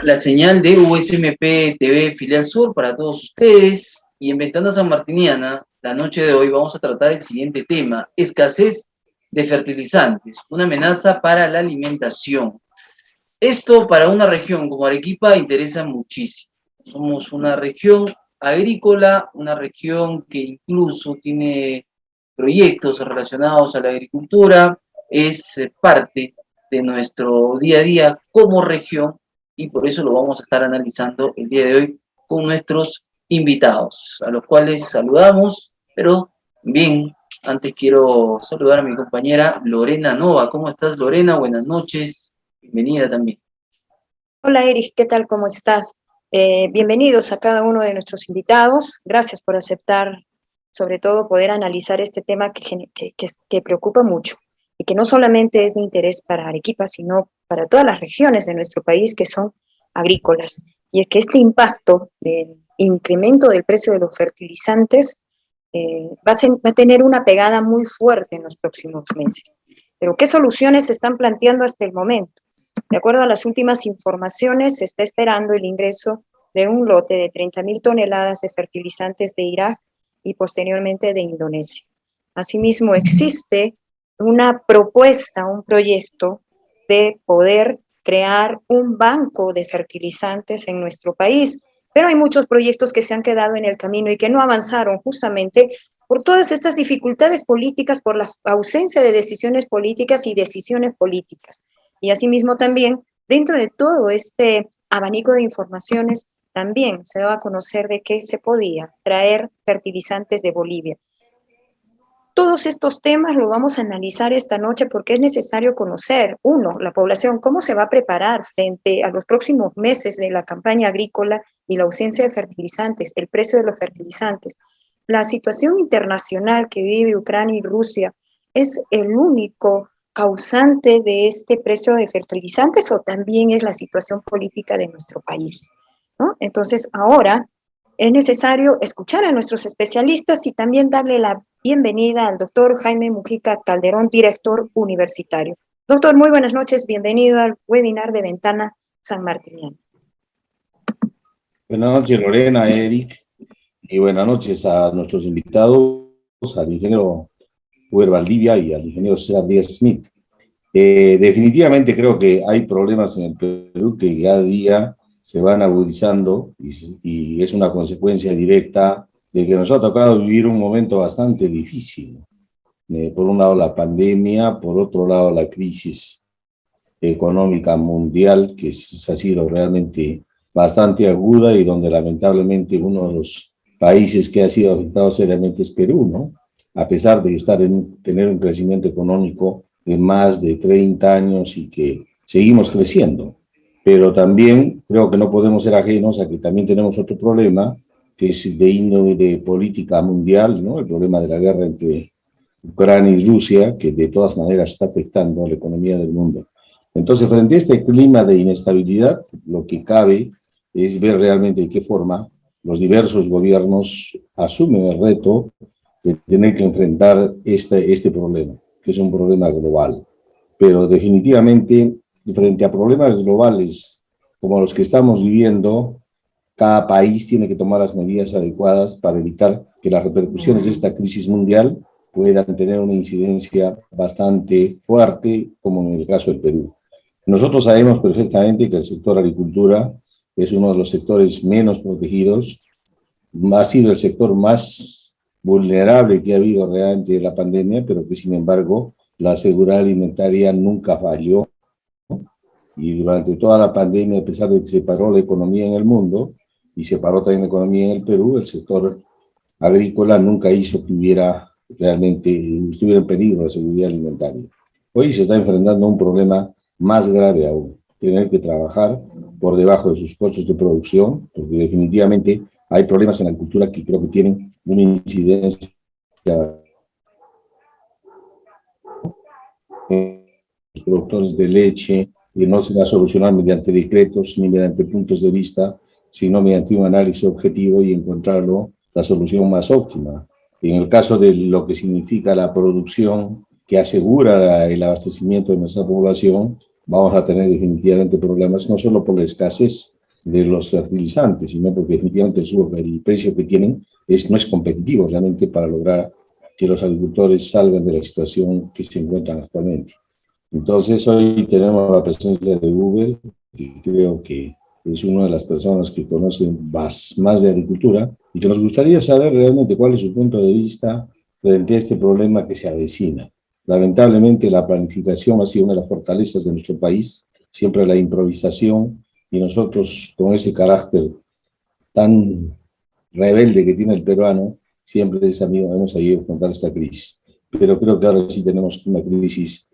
la señal de USMP TV Filial Sur para todos ustedes. Y en Ventana Sanmartiniana, la noche de hoy vamos a tratar el siguiente tema: escasez de fertilizantes, una amenaza para la alimentación. Esto para una región como Arequipa interesa muchísimo. Somos una región agrícola, una región que incluso tiene proyectos relacionados a la agricultura, es parte de nuestro día a día como región, y por eso lo vamos a estar analizando el día de hoy con nuestros invitados, a los cuales saludamos, pero bien, antes quiero saludar a mi compañera Lorena Nova. ¿Cómo estás, Lorena? Buenas noches, bienvenida también. Hola Erich, ¿qué tal? ¿Cómo estás? Bienvenidos a cada uno de nuestros invitados. Gracias por aceptar, sobre todo, poder analizar este tema que preocupa mucho y que no solamente es de interés para Arequipa, sino para todas las regiones de nuestro país que son agrícolas. Y es que este impacto del incremento del precio de los fertilizantes va a tener una pegada muy fuerte en los próximos meses. Pero ¿qué soluciones se están planteando hasta el momento? De acuerdo a las últimas informaciones, se está esperando el ingreso de un lote de 30.000 toneladas de fertilizantes de Irak y posteriormente de Indonesia. Asimismo, existe una propuesta, un proyecto de poder crear un banco de fertilizantes en nuestro país, pero hay muchos proyectos que se han quedado en el camino y que no avanzaron justamente por todas estas dificultades políticas, por la ausencia de decisiones políticas y decisiones políticas. Y asimismo también, dentro de todo este abanico de informaciones, también se daba a conocer de que se podía traer fertilizantes de Bolivia. Todos estos temas los vamos a analizar esta noche porque es necesario conocer, uno, la población, cómo se va a preparar frente a los próximos meses de la campaña agrícola y la ausencia de fertilizantes, el precio de los fertilizantes. La situación internacional que vive Ucrania y Rusia es el único causante de este precio de fertilizantes o también es la situación política de nuestro país, ¿no? Entonces, ahora es necesario escuchar a nuestros especialistas y también darle la bienvenida al doctor Jaime Mujica Calderón, director universitario. Doctor, muy buenas noches, bienvenido al webinar de Ventana Sanmartiniana. Buenas noches, Lorena, Eric, y buenas noches a nuestros invitados, al ingeniero Uber Valdivia y al ingeniero César Díaz Smith. Definitivamente creo que hay problemas en el Perú que cada día se van agudizando y es una consecuencia directa de que nos ha tocado vivir un momento bastante difícil. Por un lado la pandemia, por otro lado la crisis económica mundial, que ha sido realmente bastante aguda y donde lamentablemente uno de los países que ha sido afectado seriamente es Perú, ¿no? A pesar de tener un crecimiento económico de más de 30 años y que seguimos creciendo. Pero también creo que no podemos ser ajenos a que también tenemos otro problema, que es de índole de política mundial, ¿no? El problema de la guerra entre Ucrania y Rusia, que de todas maneras está afectando a la economía del mundo. Entonces, frente a este clima de inestabilidad, lo que cabe es ver realmente de qué forma los diversos gobiernos asumen el reto de tener que enfrentar este problema, que es un problema global. Pero definitivamente, frente a problemas globales como los que estamos viviendo, cada país tiene que tomar las medidas adecuadas para evitar que las repercusiones de esta crisis mundial puedan tener una incidencia bastante fuerte, como en el caso del Perú. Nosotros sabemos perfectamente que el sector agricultura es uno de los sectores menos protegidos, ha sido el sector más vulnerable que ha habido realmente de la pandemia, pero que sin embargo la seguridad alimentaria nunca falló. Y durante toda la pandemia, a pesar de que se paró la economía en el mundo y se paró también la economía en el Perú, el sector agrícola nunca hizo que estuviera en peligro la seguridad alimentaria. Hoy se está enfrentando a un problema más grave aún, tener que trabajar por debajo de sus costos de producción, porque definitivamente hay problemas en la agricultura que creo que tienen una incidencia en los productores de leche, y no se va a solucionar mediante decretos ni mediante puntos de vista, sino mediante un análisis objetivo y encontrarlo la solución más óptima. En el caso de lo que significa la producción que asegura el abastecimiento de nuestra población, vamos a tener definitivamente problemas, no solo por la escasez de los fertilizantes, sino porque definitivamente el precio que tienen no es competitivo realmente para lograr que los agricultores salgan de la situación que se encuentran actualmente. Entonces, hoy tenemos la presencia de Uber, que creo que es una de las personas que conocen más de agricultura y que nos gustaría saber realmente cuál es su punto de vista frente a este problema que se avecina. Lamentablemente, la planificación ha sido una de las fortalezas de nuestro país, siempre la improvisación, y nosotros, con ese carácter tan rebelde que tiene el peruano, siempre hemos sabido afrontar esta crisis. Pero creo que ahora sí tenemos una crisis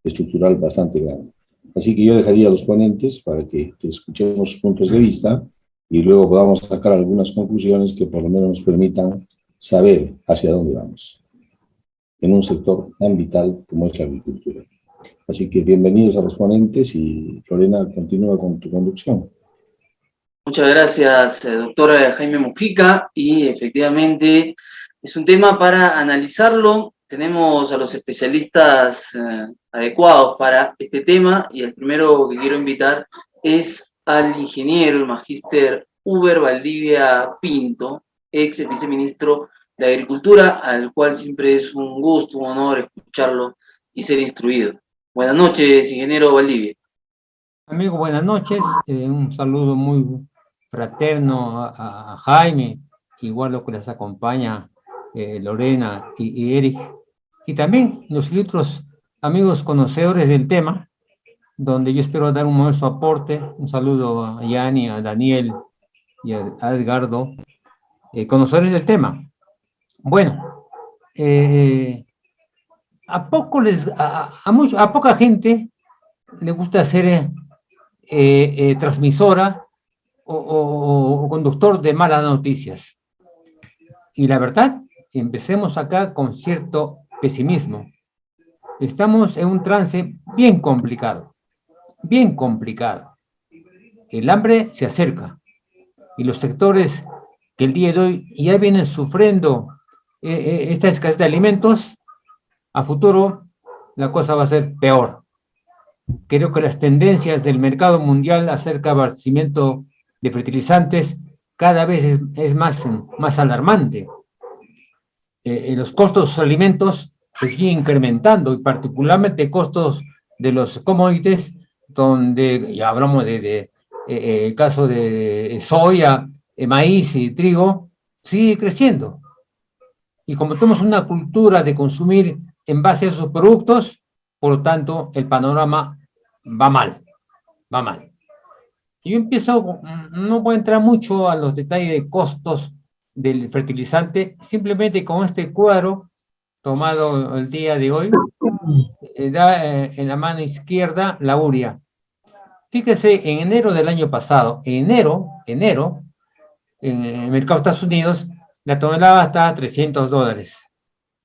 estructural bastante grande. Así que yo dejaría a los ponentes para que escuchemos sus puntos de vista y luego podamos sacar algunas conclusiones que por lo menos nos permitan saber hacia dónde vamos en un sector tan vital como es la agricultura. Así que bienvenidos a los ponentes y Lorena, continúa con tu conducción. Muchas gracias, doctor Jaime Mujica, y efectivamente es un tema para analizarlo. Tenemos a los especialistas adecuados para este tema, y el primero que quiero invitar es al ingeniero, el magíster Uber Valdivia Pinto, ex viceministro de Agricultura, al cual siempre es un gusto, un honor escucharlo y ser instruido. Buenas noches, ingeniero Valdivia. Amigo, buenas noches. Un saludo muy fraterno a Jaime, igual lo que les acompaña Lorena y Eric, y también los otros amigos conocedores del tema, donde yo espero dar un modesto aporte. Un saludo a Yani, a Daniel y a Edgardo, conocedores del tema. Bueno, a poca gente le gusta hacer transmisora o conductor de malas noticias. Y la verdad, empecemos acá con cierto pesimismo. Estamos en un trance bien complicado, bien complicado. El hambre se acerca y los sectores que el día de hoy ya vienen sufriendo esta escasez de alimentos, a futuro la cosa va a ser peor. Creo que las tendencias del mercado mundial acerca del abastecimiento de fertilizantes cada vez es más alarmante. Los costos de los alimentos se siguen incrementando, y particularmente costos de los commodities, donde ya hablamos de el caso de soya, maíz y trigo, sigue creciendo. Y como tenemos una cultura de consumir en base a esos productos, por lo tanto, el panorama va mal. Yo no voy a entrar mucho a los detalles de costos del fertilizante, simplemente con este cuadro tomado el día de hoy, da en la mano izquierda la urea. Fíjese, en enero del año pasado, en el mercado de Estados Unidos, la tonelada está a $300.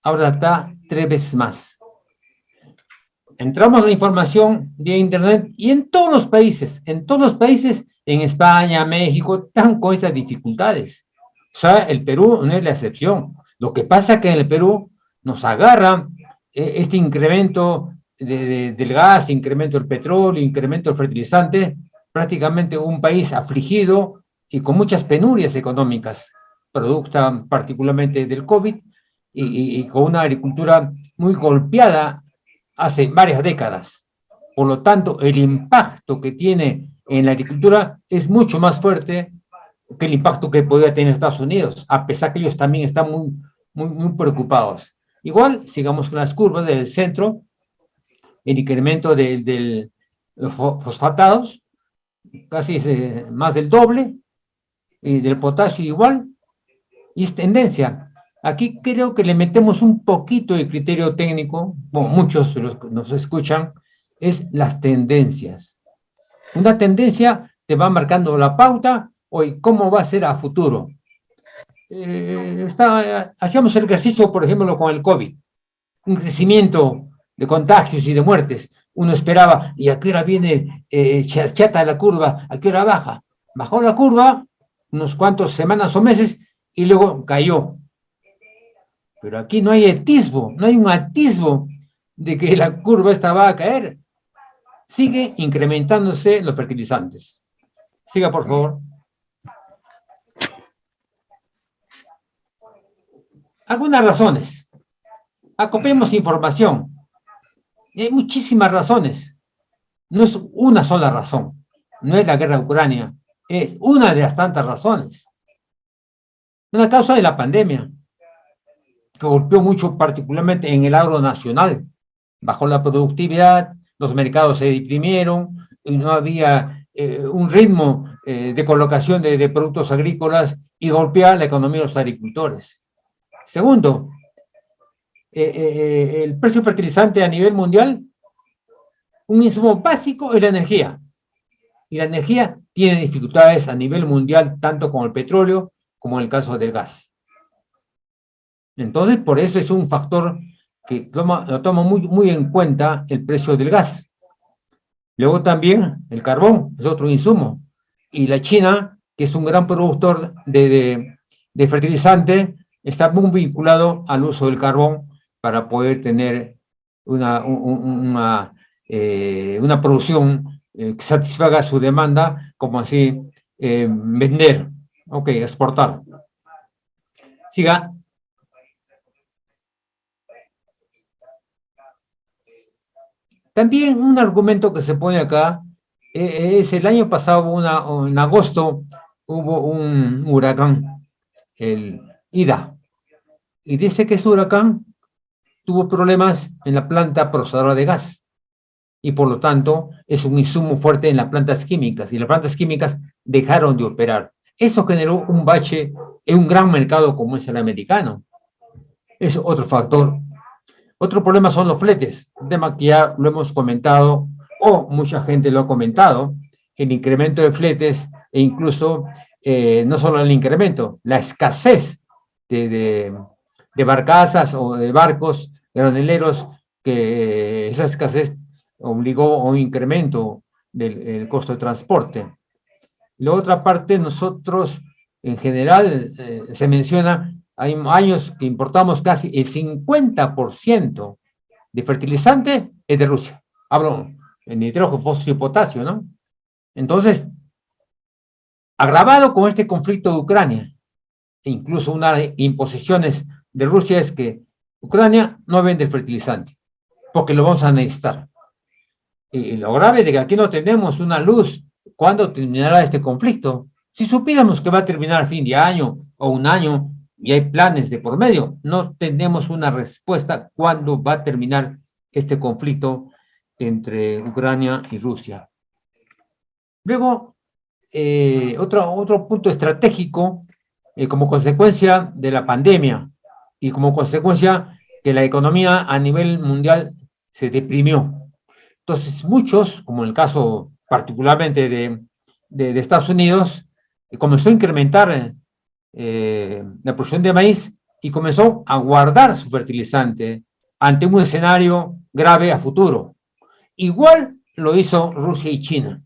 Ahora está 3 veces más. Entramos a la información de internet y en todos los países, en España, México, están con esas dificultades. O sea, el Perú no es la excepción. Lo que pasa es que en el Perú nos agarra este incremento del gas, incremento del petróleo, incremento del fertilizante, prácticamente un país afligido y con muchas penurias económicas, producto particularmente del COVID, y con una agricultura muy golpeada hace varias décadas. Por lo tanto, el impacto que tiene en la agricultura es mucho más fuerte que el impacto que podría tener Estados Unidos, a pesar que ellos también están muy preocupados. Igual, sigamos con las curvas del centro, el incremento de los fosfatados, casi es más del doble, y del potasio igual, y es tendencia. Aquí creo que le metemos un poquito de criterio técnico, bueno, muchos de los que nos escuchan, es las tendencias. Una tendencia te va marcando la pauta, hoy cómo va a ser a futuro. Hacíamos el ejercicio, por ejemplo, con el COVID, un crecimiento de contagios y de muertes. Uno esperaba, ¿y a qué hora viene chata la curva? ¿A qué hora baja? Bajó la curva unos cuantos semanas o meses y luego cayó. Pero aquí no hay un atisbo de que la curva esta va a caer. sigue incrementándose los fertilizantes. Siga, por favor. Algunas razones. Acopiemos información. Y hay muchísimas razones. No es una sola razón. No es la guerra de Ucrania. Es una de las tantas razones. Una causa de la pandemia, que golpeó mucho particularmente en el agro nacional. Bajó la productividad, los mercados se deprimieron, no había un ritmo de colocación de productos agrícolas y golpea la economía de los agricultores. Segundo, el precio fertilizante a nivel mundial, un insumo básico es la energía. Y la energía tiene dificultades a nivel mundial, tanto con el petróleo como en el caso del gas. Entonces, por eso es un factor que lo toma muy en cuenta el precio del gas. Luego también el carbón es otro insumo. Y la China, que es un gran productor de fertilizante, está muy vinculado al uso del carbón para poder tener una producción que satisfaga su demanda, como así vender, exportar. Siga. También un argumento que se pone acá es el año pasado, en agosto, hubo un huracán, el Ida, y dice que ese huracán tuvo problemas en la planta procesadora de gas, y por lo tanto es un insumo fuerte en las plantas químicas, y las plantas químicas dejaron de operar. Eso generó un bache en un gran mercado como es el americano. Es otro factor. Otro problema son los fletes, un tema que ya lo hemos comentado, o mucha gente lo ha comentado, el incremento de fletes e incluso no solo el incremento, la escasez de barcazas o de barcos graneleros, que esa escasez obligó a un incremento del costo de transporte. La otra parte, nosotros en general se menciona, hay años que importamos casi el 50% de fertilizante es de Rusia. Hablo de nitrógeno, fósforo y potasio, ¿no? Entonces, agravado con este conflicto de Ucrania, e incluso una de imposiciones de Rusia es que Ucrania no vende el fertilizante, porque lo vamos a necesitar. Y lo grave de que aquí no tenemos una luz. ¿Cuándo terminará este conflicto? Si supiéramos que va a terminar a fin de año o un año y hay planes de por medio, no tenemos una respuesta cuándo va a terminar este conflicto entre Ucrania y Rusia. Luego, otro punto estratégico, como consecuencia de la pandemia y como consecuencia que la economía a nivel mundial se deprimió. Entonces, muchos, como en el caso particularmente de Estados Unidos, comenzó a incrementar la producción de maíz y comenzó a guardar su fertilizante ante un escenario grave a futuro. Igual lo hizo Rusia y China.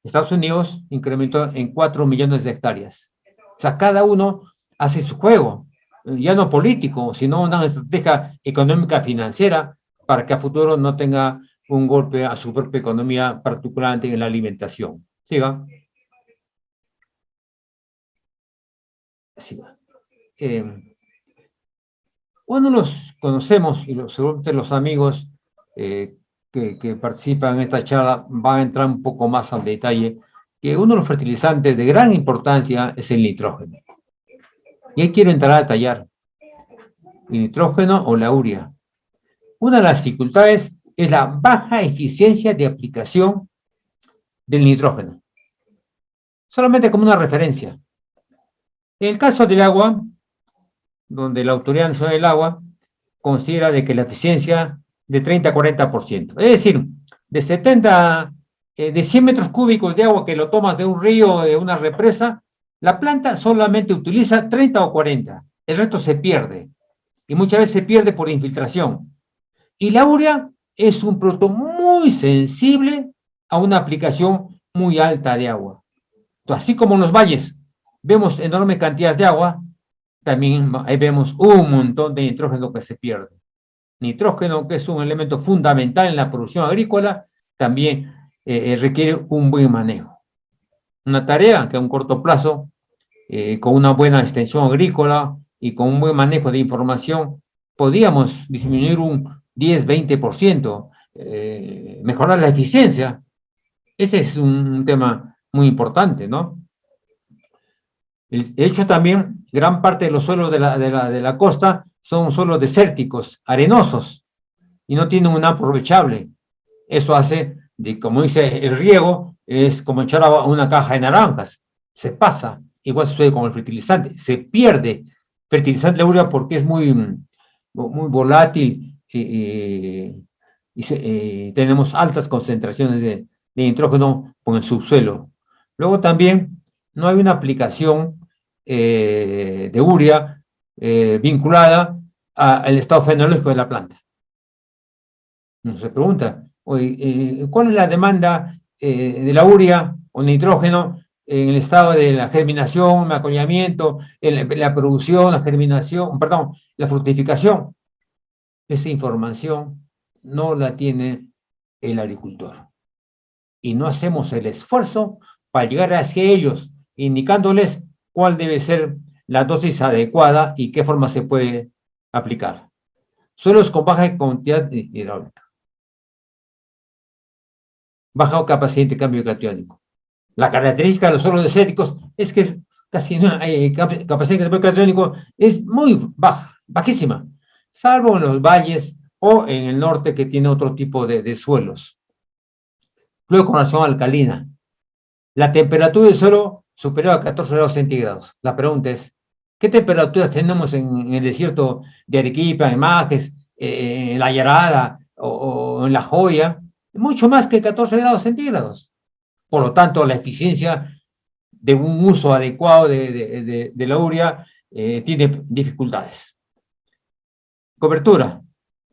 Estados Unidos incrementó en 4 millones de hectáreas. O sea, cada uno hace su juego, ya no político, sino una estrategia económica financiera para que a futuro no tenga un golpe a su propia economía, particularmente en la alimentación. Siga. Siga. Bueno, los conocemos y seguramente los amigos que participan en esta charla van a entrar un poco más al detalle, que uno de los fertilizantes de gran importancia es el nitrógeno. Y ahí quiero entrar a detallar. El nitrógeno o la urea. Una de las dificultades es la baja eficiencia de aplicación del nitrógeno. Solamente como una referencia. En el caso del agua, donde la Autoridad Nacional del Agua considera de que la eficiencia de 30 a 40%. Es decir, de 100 metros cúbicos de agua que lo tomas de un río o de una represa, la planta solamente utiliza 30 o 40. El resto se pierde. Y muchas veces se pierde por infiltración. Y la urea es un producto muy sensible a una aplicación muy alta de agua. Entonces, así como en los valles vemos enormes cantidades de agua, también ahí vemos un montón de nitrógeno que se pierde. nitrógeno, que es un elemento fundamental en la producción agrícola, también requiere un buen manejo. Una tarea que a un corto plazo, con una buena extensión agrícola y con un buen manejo de información, podíamos disminuir un 10-20%, mejorar la eficiencia. Ese es un tema muy importante, ¿no? De hecho, también gran parte de los suelos de la costa son suelos desérticos, arenosos, y no tienen un aprovechable. Eso hace, como dice el riego, es como echar agua a una caja de naranjas. Se pasa. Igual sucede con el fertilizante. Se pierde fertilizante de urea porque es muy volátil y tenemos altas concentraciones de nitrógeno con el subsuelo. Luego también no hay una aplicación de urea vinculada al estado fenológico de la planta. Uno se pregunta, ¿cuál es la demanda de la urea o nitrógeno en el estado de la germinación, el acuñamiento, la producción, la germinación, perdón, la fructificación? Esa información no la tiene el agricultor. Y no hacemos el esfuerzo para llegar hacia ellos, indicándoles cuál debe ser la dosis adecuada y qué forma se puede aplicar. Suelos con baja cantidad hidráulica, baja capacidad de intercambio catiónico. La característica de los suelos desérticos es que casi no hay capacidad de intercambio catiónico, es muy baja, bajísima, salvo en los valles o en el norte, que tiene otro tipo de suelos. Luego, con relación alcalina, la temperatura del suelo superior a 14 grados centígrados. La pregunta es, ¿qué temperaturas tenemos en el desierto de Arequipa, en Majes, en La Yarada o en La Joya? Mucho más que 14 grados centígrados. Por lo tanto, la eficiencia de un uso adecuado de la urea tiene dificultades. Cobertura,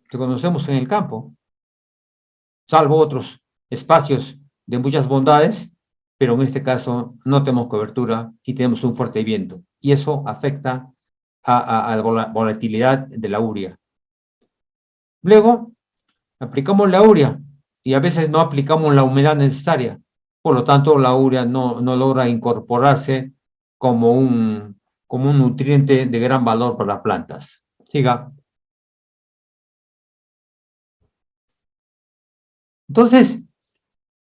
que conocemos en el campo, salvo otros espacios de muchas bondades, pero en este caso no tenemos cobertura y tenemos un fuerte viento, y eso afecta a la volatilidad de la urea. Luego, aplicamos la urea y a veces no aplicamos la humedad necesaria, por lo tanto la urea no logra incorporarse como un nutriente de gran valor para las plantas. Siga. Entonces,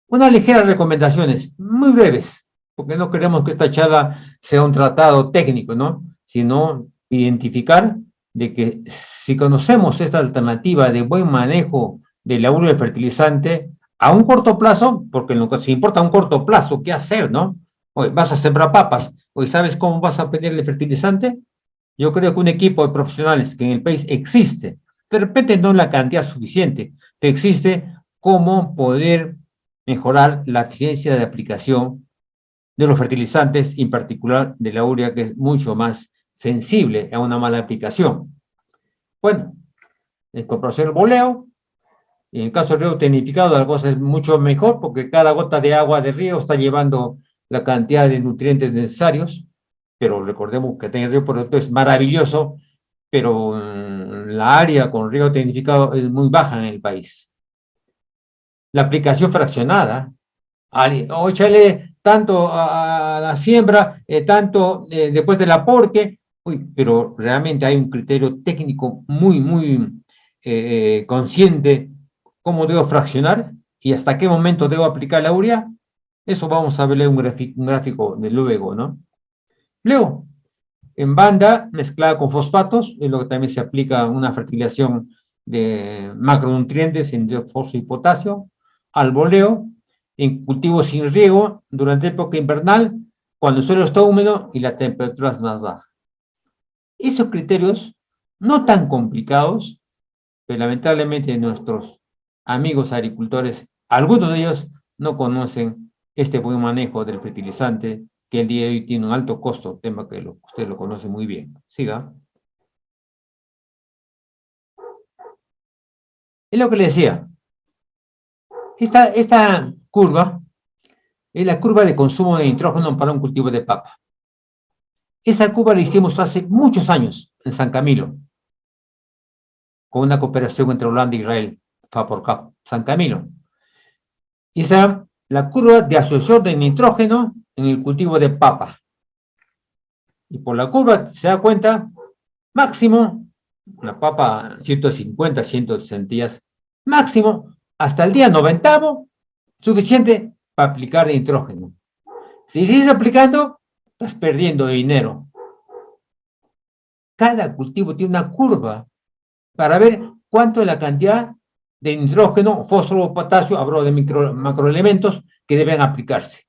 unas ligeras recomendaciones, muy breves, porque no queremos que esta charla sea un tratado técnico, ¿no? Sino identificar de que si conocemos esta alternativa de buen manejo de la urea del fertilizante a un corto plazo, porque lo que se importa a un corto plazo, ¿qué hacer, no? Hoy vas a sembrar papas, hoy ¿sabes cómo vas a pedirle el fertilizante? Yo creo que un equipo de profesionales que en el país existe, de repente no en la cantidad suficiente, pero existe cómo poder mejorar la eficiencia de aplicación de los fertilizantes, en particular de la urea, que es mucho más sensible a una mala aplicación. Bueno, incorporación del boleo. En el caso del riego tecnificado, la cosa es mucho mejor porque cada gota de agua de riego está llevando la cantidad de nutrientes necesarios, pero recordemos que tener riego producto es maravilloso, pero la área con riego tecnificado es muy baja en el país. La aplicación fraccionada, o échale tanto a la siembra, tanto después del aporte, pero realmente hay un criterio técnico muy consciente cómo debo fraccionar y hasta qué momento debo aplicar la urea. Eso vamos a verle un gráfico de luego, ¿no? Luego, en banda mezclada con fosfatos, es lo que también se aplica una fertilización de macronutrientes en fósforo y potasio, al boleo, en cultivos sin riego durante época invernal, cuando el suelo está húmedo y la temperatura es más baja. Esos criterios, no tan complicados, pero lamentablemente nuestros amigos agricultores, algunos de ellos no conocen este buen manejo del fertilizante, que el día de hoy tiene un alto costo, tema que usted lo conoce muy bien. Siga. Es lo que le decía. Esta curva es la curva de consumo de nitrógeno para un cultivo de papa. Esa curva la hicimos hace muchos años en San Camilo. con una cooperación entre Holanda e Israel, FAPORCAP, San Camilo. Y esa la curva de absorción de nitrógeno en el cultivo de papa. Y por la curva se da cuenta, máximo, una papa 150, 160 días, máximo, hasta el día 90, suficiente para aplicar nitrógeno. Si sigues aplicando, estás perdiendo dinero. Cada cultivo tiene una curva para ver cuánto es la cantidad de nitrógeno, fósforo o potasio, hablo de macroelementos que deben aplicarse.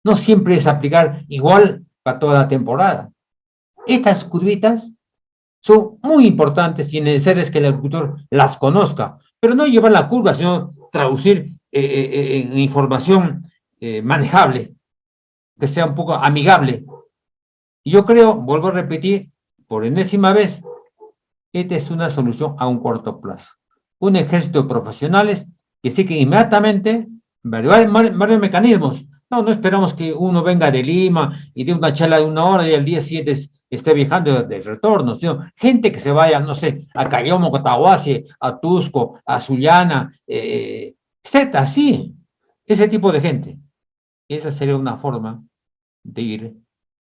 No siempre es aplicar igual para toda la temporada. Estas curvitas son muy importantes y necesarias que el agricultor las conozca, pero no llevar la curva, sino traducir en información manejable, que sea un poco amigable. Y yo creo, vuelvo a repetir, por enésima vez, esta es una solución a un corto plazo. Un ejército de profesionales que sí que inmediatamente varios mecanismos. No esperamos que uno venga de Lima y dé una charla de 1 hora y al día siguiente esté viajando de retorno, sino gente que se vaya, no sé, a Cayamo, Cotahuasi, a Tusco, a Sullana, así, ese tipo de gente. Esa sería una forma de ir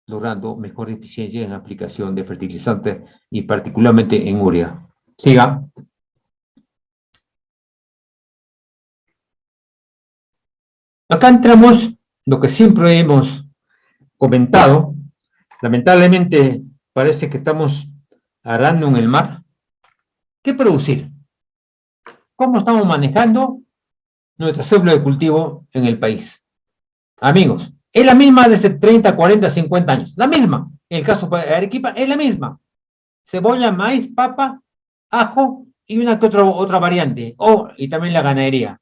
logrando mejor eficiencia en la aplicación de fertilizantes y particularmente en urea. Siga. Acá entramos lo que siempre hemos comentado. Lamentablemente parece que estamos arando en el mar. ¿Qué producir? ¿Cómo estamos manejando nuestra célula de cultivo en el país? Amigos, es la misma desde 30, 40, 50 años. La misma. En el caso de Arequipa, es la misma. Cebolla, maíz, papa, ajo y una que otra variante. Y también la ganadería.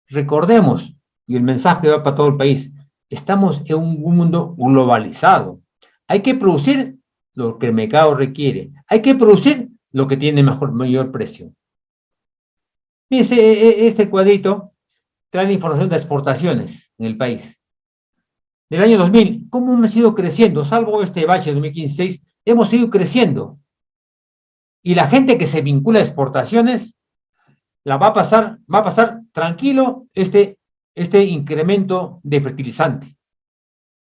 Recordemos, y el mensaje va para todo el país, estamos en un mundo globalizado. Hay que producir lo que el mercado requiere. Hay que producir lo que tiene mayor precio. Fíjense, este cuadrito trae la información de exportaciones en el país. Del año 2000, ¿cómo hemos ido creciendo? Salvo este bache de 2015, hemos ido creciendo. Y la gente que se vincula a exportaciones va a pasar tranquilo este incremento de fertilizante.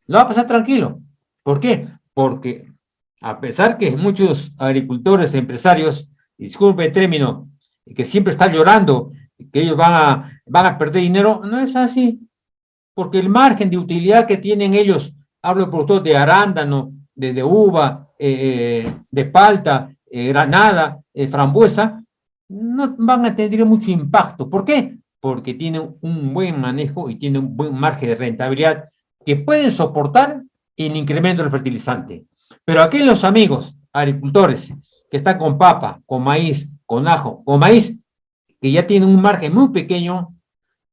Lo va a pasar tranquilo. ¿Por qué? Porque a pesar que muchos agricultores, empresarios, disculpe el término, que siempre están llorando, que ellos van a perder dinero, no es así. Porque el margen de utilidad que tienen ellos, hablo de productos de arándano, de uva, de palta, granada, frambuesa, no van a tener mucho impacto. ¿Por qué? Porque tienen un buen manejo y tienen un buen margen de rentabilidad que pueden soportar el incremento del fertilizante. Pero aquí los amigos agricultores que están con papa, con maíz, con ajo, con maíz, que ya tienen un margen muy pequeño,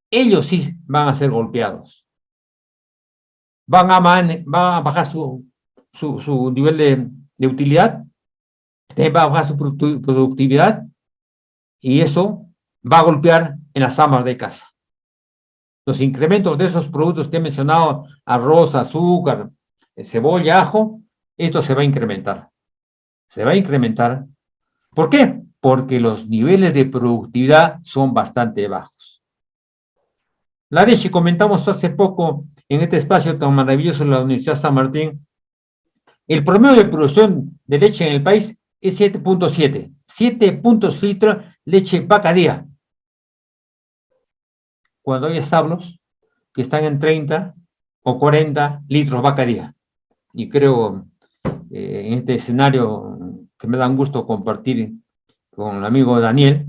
ellos sí van a ser golpeados. Van a bajar su nivel de utilidad, va a bajar su productividad y eso va a golpear en las amas de casa. Los incrementos de esos productos que he mencionado, arroz, azúcar, cebolla, ajo, esto se va a incrementar. Se va a incrementar. ¿Por qué? Porque los niveles de productividad son bastante bajos. La leche, comentamos hace poco en este espacio tan maravilloso de la Universidad San Martín, el promedio de producción de leche en el país es 7.7. 7.7 litros leche vaca día. Cuando hay establos que están en 30 o 40 litros vaca día. Y creo, en este escenario que me da un gusto compartir con el amigo Daniel,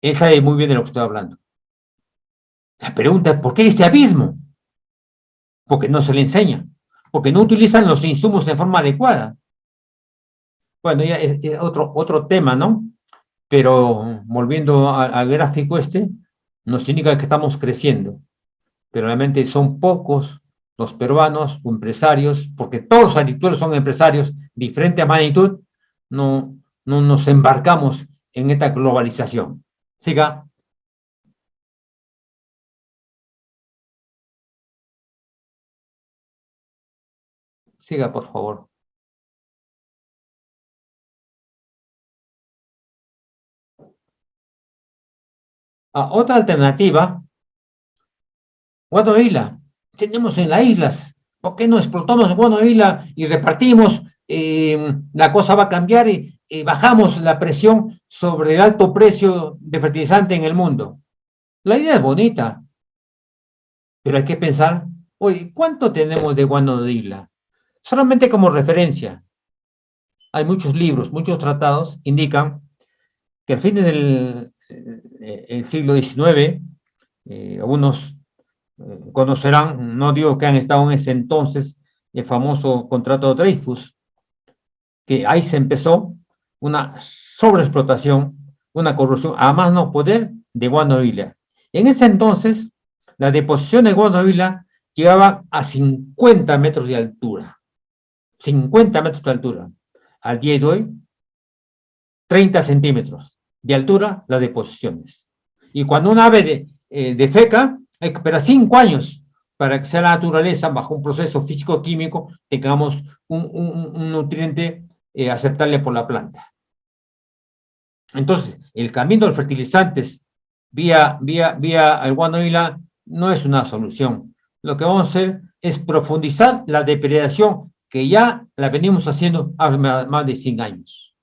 él sabe muy bien de lo que estoy hablando. La pregunta es, ¿por qué este abismo? Porque no se le enseña, porque no utilizan los insumos de forma adecuada. Bueno, ya es otro tema, ¿no? Pero volviendo al gráfico nos indica que estamos creciendo, pero realmente son pocos los peruanos o empresarios, porque todos los agricultores son empresarios, diferente a magnitud, no nos embarcamos en esta globalización. Siga. Siga, por favor. Otra alternativa, Guanoila, tenemos en las islas, ¿por qué no explotamos Guanoila y repartimos? La cosa va a cambiar y bajamos la presión sobre el alto precio de fertilizante en el mundo. La idea es bonita, pero hay que pensar, oye, ¿cuánto tenemos de Guanoila? Solamente como referencia, hay muchos libros, muchos tratados, indican que al fin del el siglo XIX, algunos conocerán, no digo que han estado en ese entonces, el famoso contrato de Dreyfus, que ahí se empezó una sobreexplotación, una corrupción a más no poder de Guanoila. En ese entonces, la deposición de Guanoila llegaba a 50 metros de altura. 50 metros de altura. Al día de hoy, 30 centímetros de altura las deposiciones. Y cuando un ave defeca, hay que esperar 5 años para que sea la naturaleza, bajo un proceso físico-químico, tengamos un nutriente aceptable por la planta. Entonces, el camino de los fertilizantes vía el Guanoila no es una solución. Lo que vamos a hacer es profundizar la depredación que ya la venimos haciendo hace más de 100 años.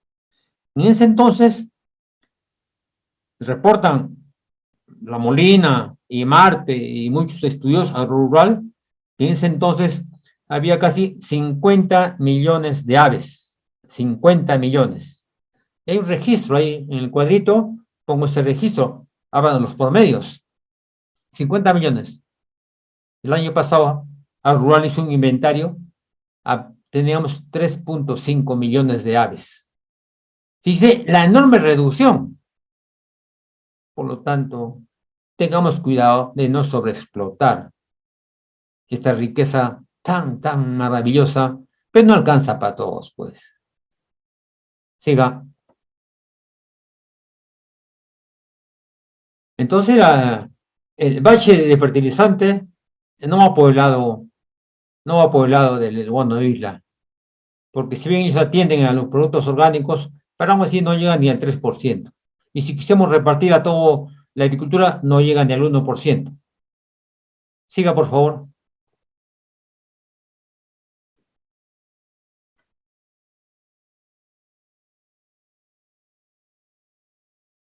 En ese entonces, reportan La Molina y Marte y muchos estudios rural, que en ese entonces había casi 50 millones de aves. 50 millones. Hay un registro ahí en el cuadrito, pongo ese registro, hablan de los promedios. 50 millones. El año pasado, al rural hizo un inventario, teníamos 3.5 millones de aves. Fíjese la enorme reducción. Por lo tanto, tengamos cuidado de no sobreexplotar esta riqueza tan maravillosa, pero no alcanza para todos, pues. Siga. Entonces, el bache de fertilizante no va por el lado del Guanoila, porque si bien ellos atienden a los productos orgánicos, pero aún así no llegan ni al 3%. Y si quisiéramos repartir a todo la agricultura, no llega ni al 1%. Siga, por favor.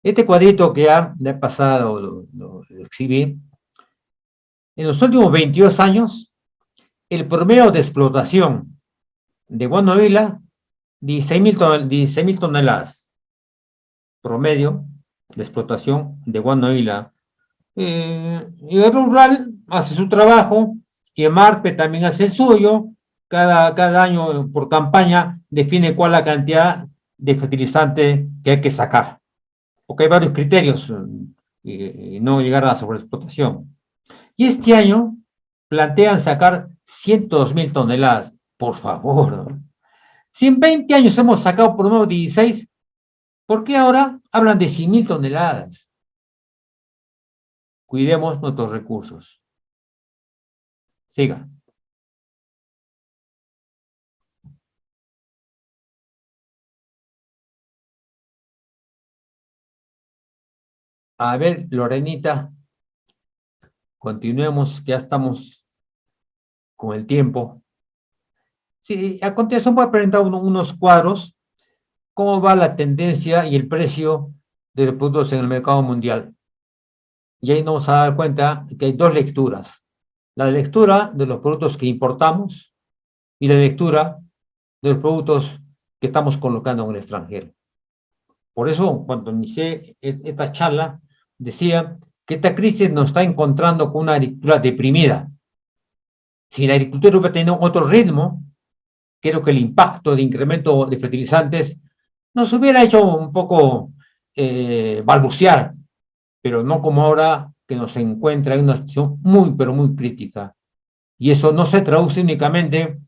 Este cuadrito que ya le he pasado, lo exhibí. En los últimos 22 años, el promedio de explotación de Guanoila, 16.000 toneladas. Promedio de explotación de Guanoila. Y el rural hace su trabajo y el MARPE también hace el suyo. Cada año por campaña define cuál es la cantidad de fertilizante que hay que sacar. Porque hay varios criterios y no llegar a la sobreexplotación. Y este año plantean sacar 102.000 toneladas. Por favor, ¿no? Si en 20 años hemos sacado por lo menos 16, ¿por qué ahora hablan de 100.000 toneladas? Cuidemos nuestros recursos. Siga. A ver, Lorenita, continuemos, ya estamos con el tiempo. Sí, a continuación voy a presentar unos cuadros, cómo va la tendencia y el precio de los productos en el mercado mundial. Y ahí nos vamos a dar cuenta que hay dos lecturas. La lectura de los productos que importamos y la lectura de los productos que estamos colocando en el extranjero. Por eso, cuando inicié esta charla, decía que esta crisis nos está encontrando con una agricultura deprimida. Si la agricultura hubiera tenido otro ritmo, creo que el impacto de incremento de fertilizantes nos hubiera hecho un poco balbucear, pero no como ahora que nos encuentra en una situación muy, pero muy crítica. Y eso no se traduce únicamente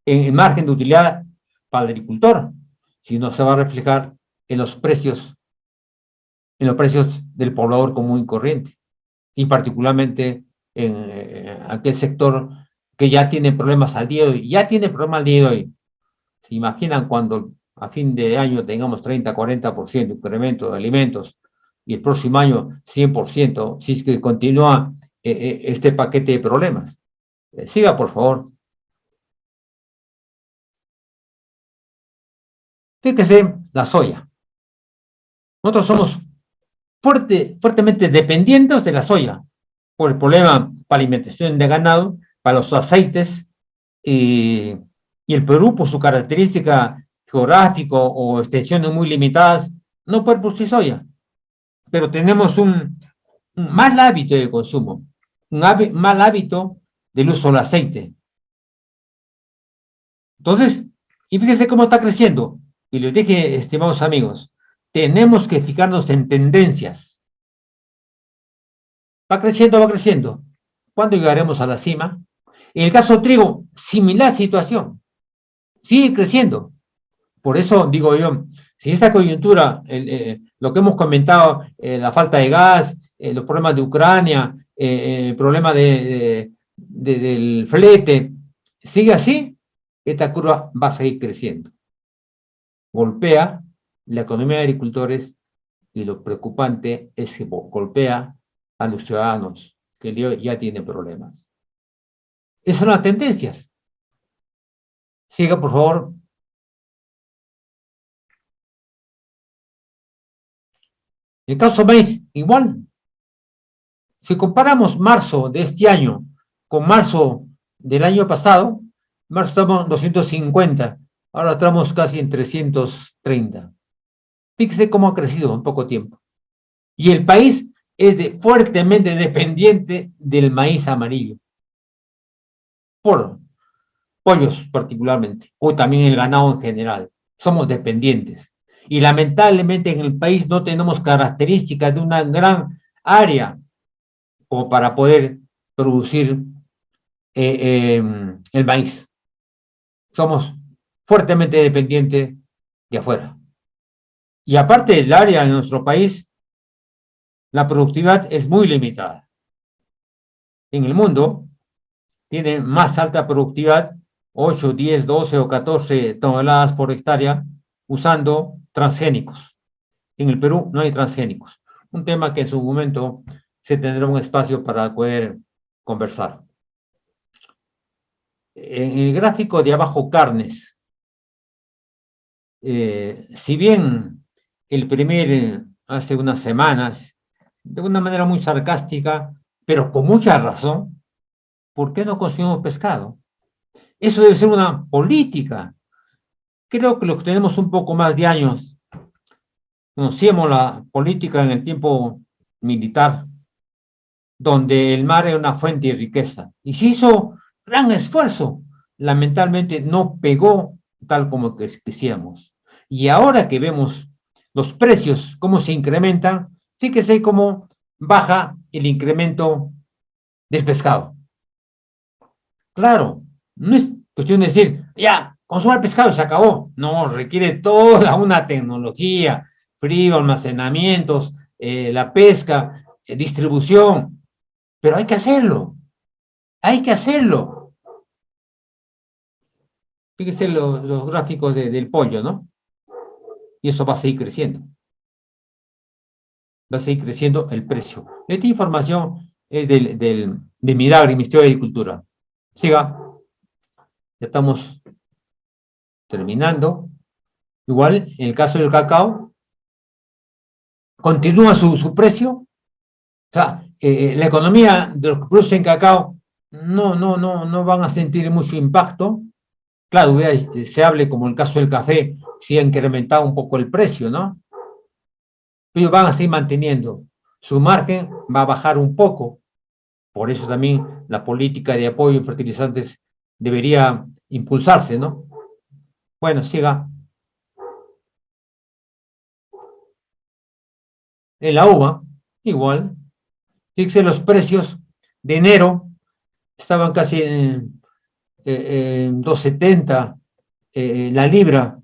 en margen de utilidad para el agricultor, sino se va a reflejar en los precios del poblador común y corriente, y particularmente en aquel sector que ya tiene problemas al día de hoy. Ya tiene problemas al día de hoy. ¿Se imaginan cuando a fin de año tengamos 30, 40% de incremento de alimentos? y el próximo año 100%, si es que continúa este paquete de problemas. Siga, por favor. Fíjese la soya. Nosotros somos fuertemente dependientes de la soya por el problema para alimentación de ganado, para los aceites, y el Perú, por su característica geográfica o extensiones muy limitadas, no puede producir soya. Pero tenemos un mal hábito de consumo, mal hábito del uso del aceite. Entonces, y fíjense cómo está creciendo. Y les dije, estimados amigos, tenemos que fijarnos en tendencias. Va creciendo, va creciendo. ¿Cuándo llegaremos a la cima? En el caso de trigo, similar situación. Sigue creciendo. Por eso digo yo, si esta coyuntura, lo que hemos comentado, la falta de gas, los problemas de Ucrania, el problema del flete, sigue así, esta curva va a seguir creciendo. Golpea la economía de agricultores y lo preocupante es que golpea a los ciudadanos que ya tienen problemas. Esas son las tendencias. Siga, por favor. En el caso maíz, igual. Si comparamos marzo de este año con marzo del año pasado, marzo estamos en 250, ahora estamos casi en 330. Fíjese cómo ha crecido en poco tiempo. Y el país es fuertemente dependiente del maíz amarillo. Por pollos particularmente, o también el ganado en general. Somos dependientes. Y lamentablemente en el país no tenemos características de una gran área como para poder producir el maíz. Somos fuertemente dependientes de afuera. Y aparte del área en nuestro país, la productividad es muy limitada. En el mundo tiene más alta productividad, 8, 10, 12 o 14 toneladas por hectárea, usando transgénicos. En el Perú no hay transgénicos. Un tema que en su momento se tendrá un espacio para poder conversar. En el gráfico de abajo, carnes. Si bien hace unas semanas, de una manera muy sarcástica, pero con mucha razón, ¿por qué no consumimos pescado? Eso debe ser una política. Creo que los que tenemos un poco más de años, conocíamos la política en el tiempo militar, donde el mar era una fuente de riqueza. Y se hizo gran esfuerzo. Lamentablemente no pegó tal como quisiéramos. Y ahora que vemos los precios, cómo se incrementan, fíjese cómo baja el incremento del pescado. Claro, no es cuestión de decir, ya, consumar pescado y se acabó. No, requiere toda una tecnología, frío, almacenamientos, la pesca, distribución, pero hay que hacerlo. Hay que hacerlo. Fíjense los gráficos del pollo, ¿no? Y eso va a seguir creciendo. Va a seguir creciendo el precio. Esta información es de Midagri, Ministerio de Agricultura. Siga. Ya estamos terminando. Igual, en el caso del cacao, continúa su precio. O sea, la economía de los que producen cacao no van a sentir mucho impacto. Claro, se hable como el caso del café, si ha incrementado un poco el precio, ¿no? Ellos van a seguir manteniendo. Su margen va a bajar un poco. Por eso también la política de apoyo en fertilizantes debería impulsarse, ¿no? Bueno, siga. En la uva, igual. Fíjense los precios de enero, estaban casi en 2.70 la libra.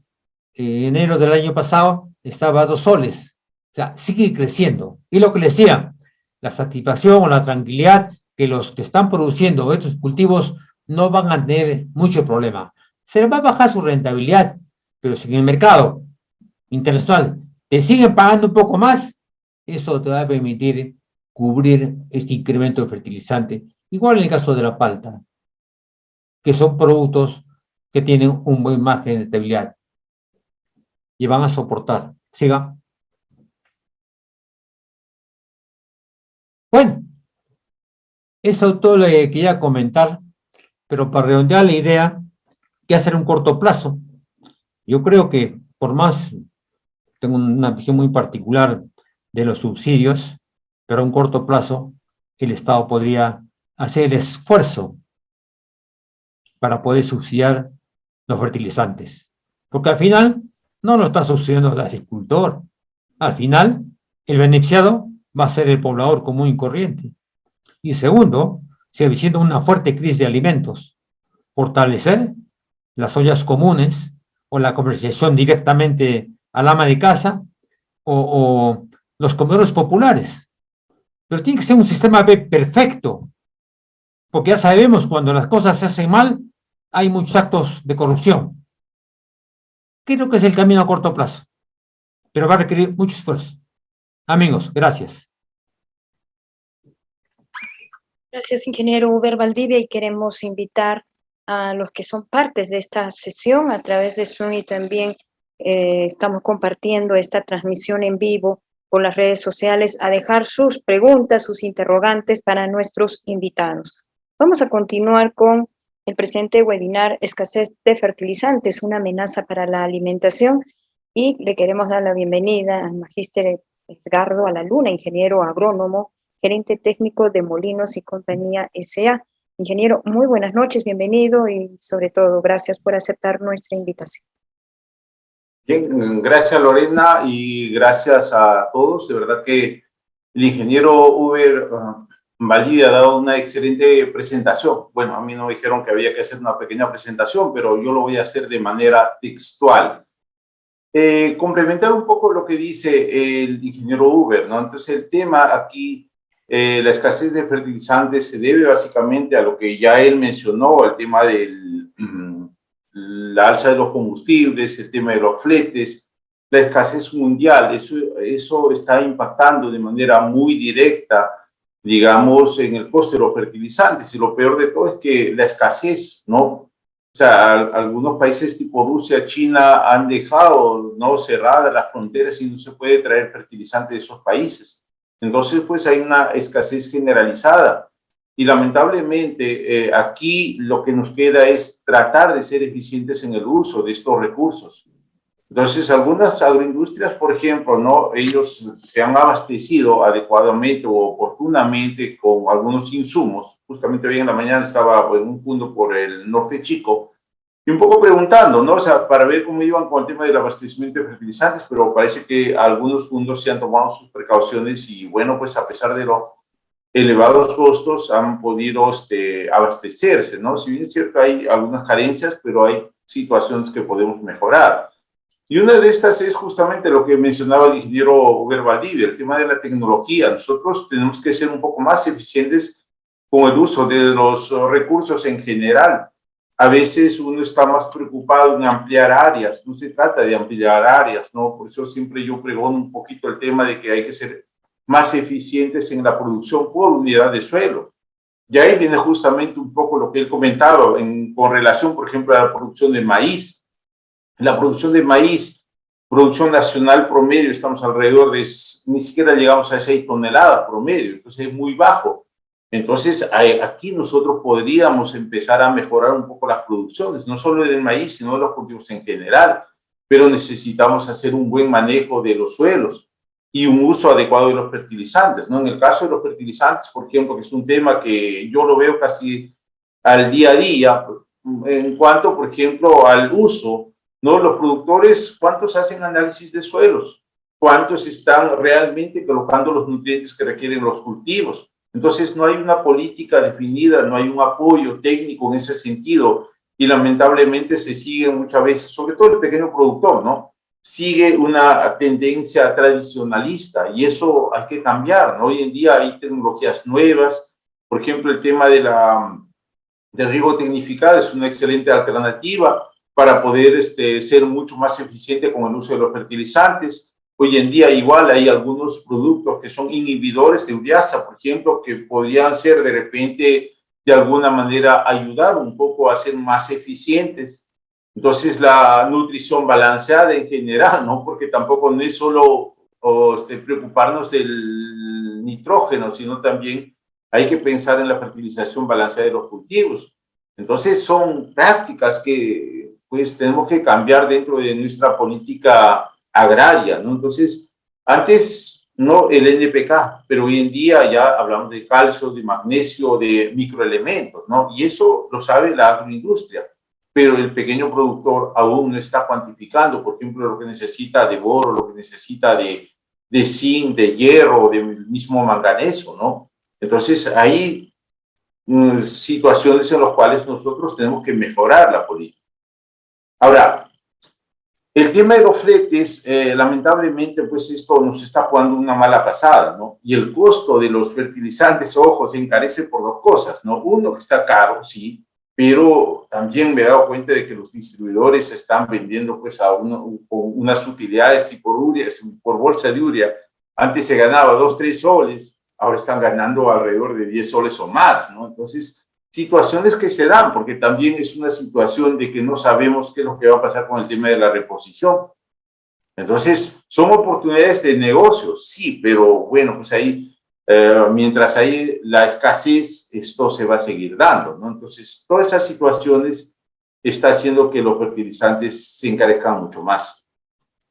Enero del año pasado estaba a 2 soles. O sea, sigue creciendo. Y lo que le decía, la satisfacción o la tranquilidad que los que están produciendo estos cultivos no van a tener mucho problema. Se les va a bajar su rentabilidad, pero si en el mercado internacional te siguen pagando un poco más, eso te va a permitir cubrir este incremento de fertilizante. Igual en el caso de la palta, que son productos que tienen un buen margen de estabilidad y van a soportar. Siga. Bueno, eso es todo lo que quería comentar, pero para redondear la idea, ¿qué hacer en un corto plazo? Yo creo que por más, tengo una visión muy particular de los subsidios, pero a un corto plazo el Estado podría hacer el esfuerzo para poder subsidiar los fertilizantes. Porque al final no lo está subsidiando el agricultor. Al final, el beneficiado va a ser el poblador común y corriente. Y segundo, se avecina una fuerte crisis de alimentos. Fortalecer las ollas comunes o la comercialización directamente al ama de casa o los comedores populares. Pero tiene que ser un sistema B perfecto, porque ya sabemos cuando las cosas se hacen mal, hay muchos actos de corrupción. Creo que es el camino a corto plazo, pero va a requerir mucho esfuerzo. Amigos, gracias. Gracias, ingeniero Uber Valdivia, y queremos invitar a los que son partes de esta sesión a través de Zoom y también estamos compartiendo esta transmisión en vivo por las redes sociales a dejar sus preguntas, sus interrogantes para nuestros invitados. Vamos a continuar con el presente webinar Escasez de fertilizantes, una amenaza para la alimentación, y le queremos dar la bienvenida al magíster Edgardo Alaluna, ingeniero agrónomo, gerente técnico de Molinos y Compañía S.A. Ingeniero, muy buenas noches, bienvenido y sobre todo gracias por aceptar nuestra invitación. Bien, gracias Lorena y gracias a todos. De verdad que el ingeniero Uber Valdivia ha dado una excelente presentación. Bueno, a mí no me dijeron que había que hacer una pequeña presentación, pero yo lo voy a hacer de manera textual. Complementar un poco lo que dice el ingeniero Uber, ¿no? Entonces el tema aquí, la escasez de fertilizantes se debe básicamente a lo que ya él mencionó, el tema del la alza de los combustibles, el tema de los fletes, la escasez mundial. Eso está impactando de manera muy directa, digamos, en el coste de los fertilizantes. Y lo peor de todo es que la escasez, ¿no? O sea, algunos países tipo Rusia, China han dejado, ¿no?, cerradas las fronteras y no se puede traer fertilizantes de esos países. Entonces, pues hay una escasez generalizada. Y lamentablemente aquí lo que nos queda es tratar de ser eficientes en el uso de estos recursos. Entonces, algunas agroindustrias, por ejemplo, ¿no?, ellos se han abastecido adecuadamente o oportunamente con algunos insumos. Justamente hoy en la mañana estaba en un fondo por el norte Chico y un poco preguntando, ¿no?, o sea, para ver cómo iban con el tema del abastecimiento de fertilizantes, pero parece que algunos fondos se han tomado sus precauciones y bueno, pues a pesar de los elevados costos han podido abastecerse, ¿no? Si bien es cierto, hay algunas carencias, pero hay situaciones que podemos mejorar. Y una de estas es justamente lo que mencionaba el ingeniero Uber Valdivia, el tema de la tecnología. Nosotros tenemos que ser un poco más eficientes con el uso de los recursos en general. A veces uno está más preocupado en ampliar áreas, no se trata de ampliar áreas, ¿no? Por eso siempre yo pregono un poquito el tema de que hay que ser más eficientes en la producción por unidad de suelo. Y ahí viene justamente un poco lo que él comentaba con relación, por ejemplo, a la producción de maíz. La producción de maíz, producción nacional promedio, estamos alrededor de, ni siquiera llegamos a 6 toneladas promedio, entonces es muy bajo. Entonces, aquí nosotros podríamos empezar a mejorar un poco las producciones, no solo del maíz, sino de los cultivos en general, pero necesitamos hacer un buen manejo de los suelos y un uso adecuado de los fertilizantes, ¿no? En el caso de los fertilizantes, por ejemplo, que es un tema que yo lo veo casi al día a día, en cuanto, por ejemplo, al uso, ¿no? Los productores, ¿cuántos hacen análisis de suelos? ¿Cuántos están realmente colocando los nutrientes que requieren los cultivos? Entonces, no hay una política definida, no hay un apoyo técnico en ese sentido y lamentablemente se sigue muchas veces, sobre todo el pequeño productor, ¿no?, sigue una tendencia tradicionalista y eso hay que cambiar, ¿no? Hoy en día hay tecnologías nuevas, por ejemplo, el tema del riego tecnificado es una excelente alternativa para poder ser mucho más eficiente con el uso de los fertilizantes. Hoy en día igual hay algunos productos que son inhibidores de ureasa, por ejemplo, que podrían ser de repente de alguna manera ayudar un poco a ser más eficientes. Entonces la nutrición balanceada en general, ¿no? Porque tampoco no es solo preocuparnos del nitrógeno, sino también hay que pensar en la fertilización balanceada de los cultivos. Entonces son prácticas que pues tenemos que cambiar dentro de nuestra política agraria, ¿no? Entonces, antes no el NPK, pero hoy en día ya hablamos de calcio, de magnesio, de microelementos, ¿no? Y eso lo sabe la agroindustria, pero el pequeño productor aún no está cuantificando, por ejemplo, lo que necesita de boro, lo que necesita de zinc, de hierro, del mismo manganeso, ¿no? Entonces, hay situaciones en las cuales nosotros tenemos que mejorar la política. Ahora, el tema de los fletes, lamentablemente, pues esto nos está jugando una mala pasada, ¿no? Y el costo de los fertilizantes, ojo, se encarece por dos cosas, ¿no? Uno, que está caro, sí, pero también me he dado cuenta de que los distribuidores están vendiendo, pues, a unas utilidades y por bolsa de urea. Antes se ganaba 2, 3 soles, ahora están ganando alrededor de 10 soles o más, ¿no? Entonces, situaciones que se dan, porque también es una situación de que no sabemos qué es lo que va a pasar con el tema de la reposición. Entonces, son oportunidades de negocios, sí, pero bueno, pues ahí, mientras hay la escasez, esto se va a seguir dando, ¿no? Entonces, todas esas situaciones está haciendo que los fertilizantes se encarezcan mucho más.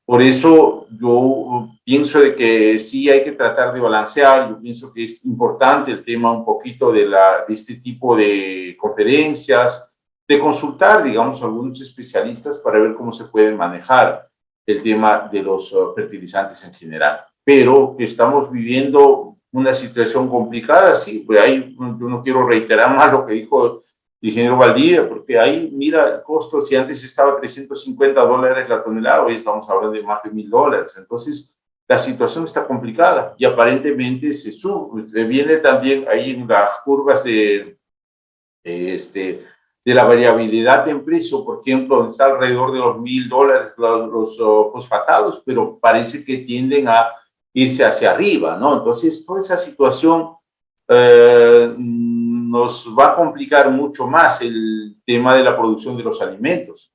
Por eso yo pienso de que sí hay que tratar de balancear. Yo pienso que es importante el tema un poquito de este tipo de conferencias, de consultar, digamos, a algunos especialistas para ver cómo se puede manejar el tema de los fertilizantes en general. Pero que estamos viviendo una situación complicada, sí, pues ahí yo no quiero reiterar más lo que dijo ingeniero Valdivia, porque ahí, mira, el costo, si antes estaba $350 la tonelada, hoy estamos hablando de más de $1,000. Entonces, la situación está complicada y aparentemente se viene también ahí en las curvas de la variabilidad en precio, por ejemplo, donde está alrededor de los $1,000 los fosfatados, pero parece que tienden a irse hacia arriba, ¿no? Entonces, toda esa situación nos va a complicar mucho más el tema de la producción de los alimentos.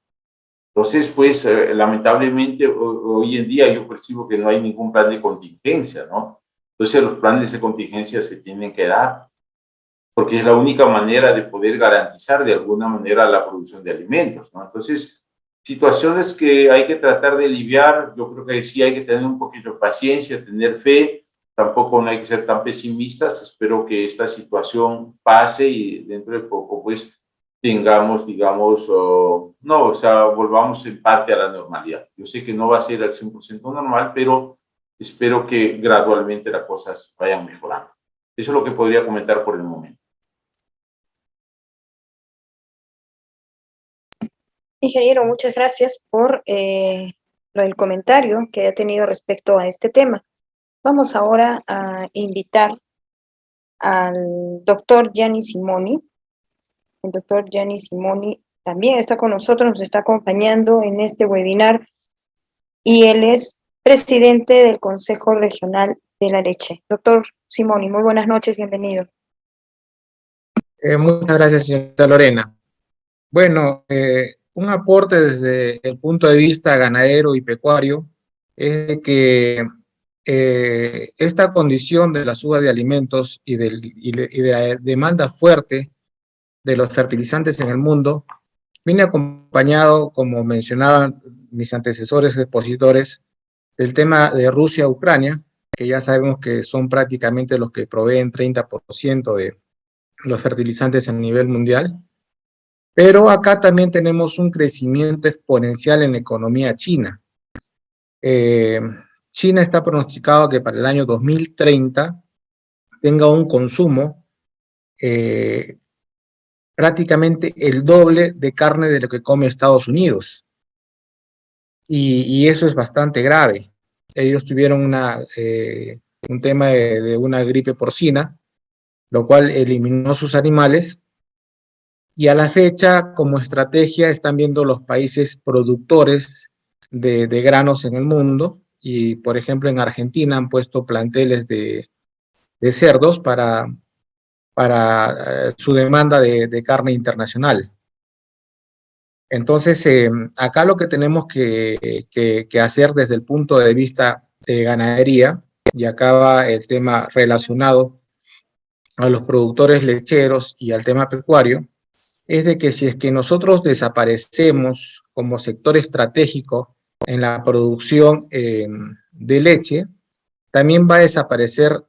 Entonces, pues, lamentablemente, hoy en día yo percibo que no hay ningún plan de contingencia, ¿no? Entonces, los planes de contingencia se tienen que dar, porque es la única manera de poder garantizar de alguna manera la producción de alimentos, ¿no? Entonces, situaciones que hay que tratar de aliviar, yo creo que sí hay que tener un poquito de paciencia, tener fe, tampoco no hay que ser tan pesimistas. Espero que esta situación pase y dentro de poco pues tengamos, digamos, volvamos en parte a la normalidad. Yo sé que no va a ser al 100% normal, pero espero que gradualmente las cosas vayan mejorando. Eso es lo que podría comentar por el momento. Ingeniero, muchas gracias por el comentario que ha tenido respecto a este tema. Vamos ahora a invitar al doctor Gianni Simoni. El doctor Gianni Simoni también está con nosotros, nos está acompañando en este webinar y él es presidente del Consejo Regional de la Leche. Doctor Simoni, muy buenas noches, bienvenido. Muchas gracias, señorita Lorena. Bueno, un aporte desde el punto de vista ganadero y pecuario es que esta condición de la suba de alimentos y de la demanda fuerte de los fertilizantes en el mundo viene acompañado, como mencionaban mis antecesores expositores, del tema de Rusia-Ucrania, que ya sabemos que son prácticamente los que proveen 30% de los fertilizantes a nivel mundial. Pero acá también tenemos un crecimiento exponencial en la economía china. China está pronosticado que para el año 2030 tenga un consumo prácticamente el doble de carne de lo que come Estados Unidos. Y eso es bastante grave. Ellos tuvieron un tema de una gripe porcina, lo cual eliminó sus animales. Y a la fecha, como estrategia, están viendo los países productores de granos en el mundo y, por ejemplo, en Argentina han puesto planteles de cerdos para su demanda de carne internacional. Entonces, acá lo que tenemos que hacer desde el punto de vista de ganadería, y acá va el tema relacionado a los productores lecheros y al tema pecuario, es de que si es que nosotros desaparecemos como sector estratégico en la producción de leche, también va a desaparecer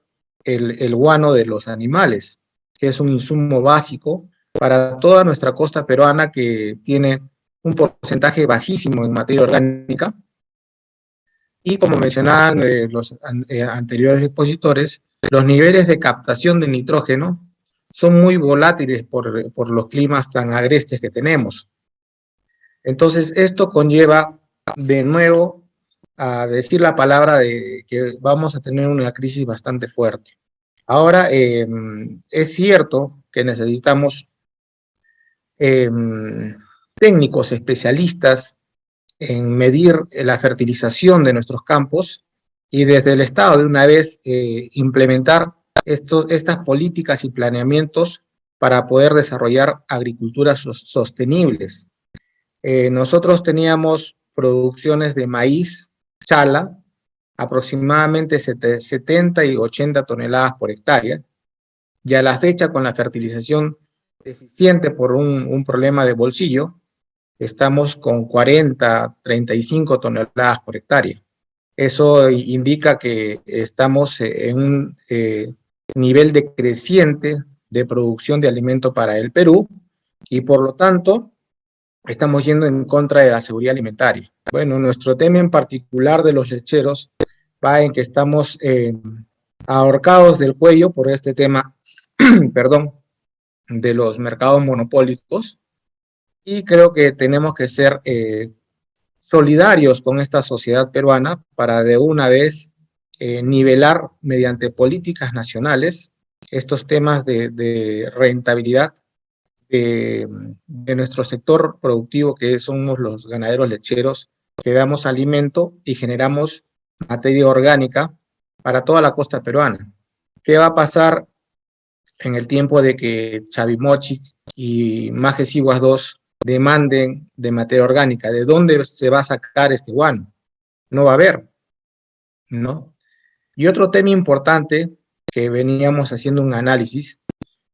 el guano de los animales, que es un insumo básico para toda nuestra costa peruana, que tiene un porcentaje bajísimo en materia orgánica. Y como mencionaban los anteriores expositores, los niveles de captación de nitrógeno son muy volátiles por los climas tan agrestes que tenemos. Entonces, esto conlleva de nuevo a decir la palabra de que vamos a tener una crisis bastante fuerte. Ahora, es cierto que necesitamos técnicos especialistas en medir la fertilización de nuestros campos y desde el Estado de una vez implementar estas políticas y planeamientos para poder desarrollar agriculturas sostenibles. Nosotros teníamos producciones de maíz, chala, aproximadamente 70 y 80 toneladas por hectárea, y a la fecha, con la fertilización deficiente por un problema de bolsillo, estamos con 40, 35 toneladas por hectárea. Eso indica que estamos en un nivel decreciente de producción de alimento para el Perú, y por lo tanto estamos yendo en contra de la seguridad alimentaria. Bueno, nuestro tema en particular de los lecheros va en que estamos ahorcados del cuello por este tema, perdón, de los mercados monopólicos, y creo que tenemos que ser solidarios con esta sociedad peruana para de una vez nivelar mediante políticas nacionales estos temas de rentabilidad de nuestro sector productivo, que somos los ganaderos lecheros, que damos alimento y generamos materia orgánica para toda la costa peruana. ¿Qué va a pasar en el tiempo de que Chavimochic y Majes Iguas II demanden de materia orgánica? ¿De dónde se va a sacar este guano? No va a haber, ¿no? Y otro tema importante que veníamos haciendo un análisis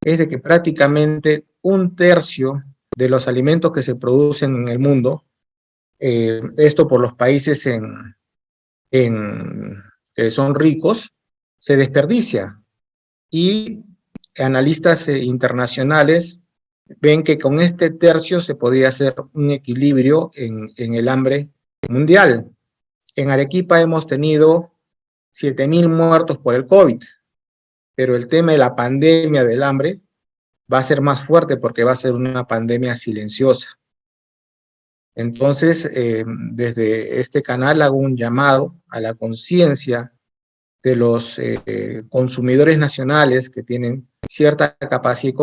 es de que prácticamente 1/3 de los alimentos que se producen en el mundo, esto por los países que son ricos, se desperdicia. Y analistas internacionales ven que con este tercio se podría hacer un equilibrio en el hambre mundial. En Arequipa hemos tenido 7.000 muertos por el COVID, pero el tema de la pandemia del hambre va a ser más fuerte porque va a ser una pandemia silenciosa. Entonces, desde este canal hago un llamado a la conciencia de los consumidores nacionales que tienen cierta capacidad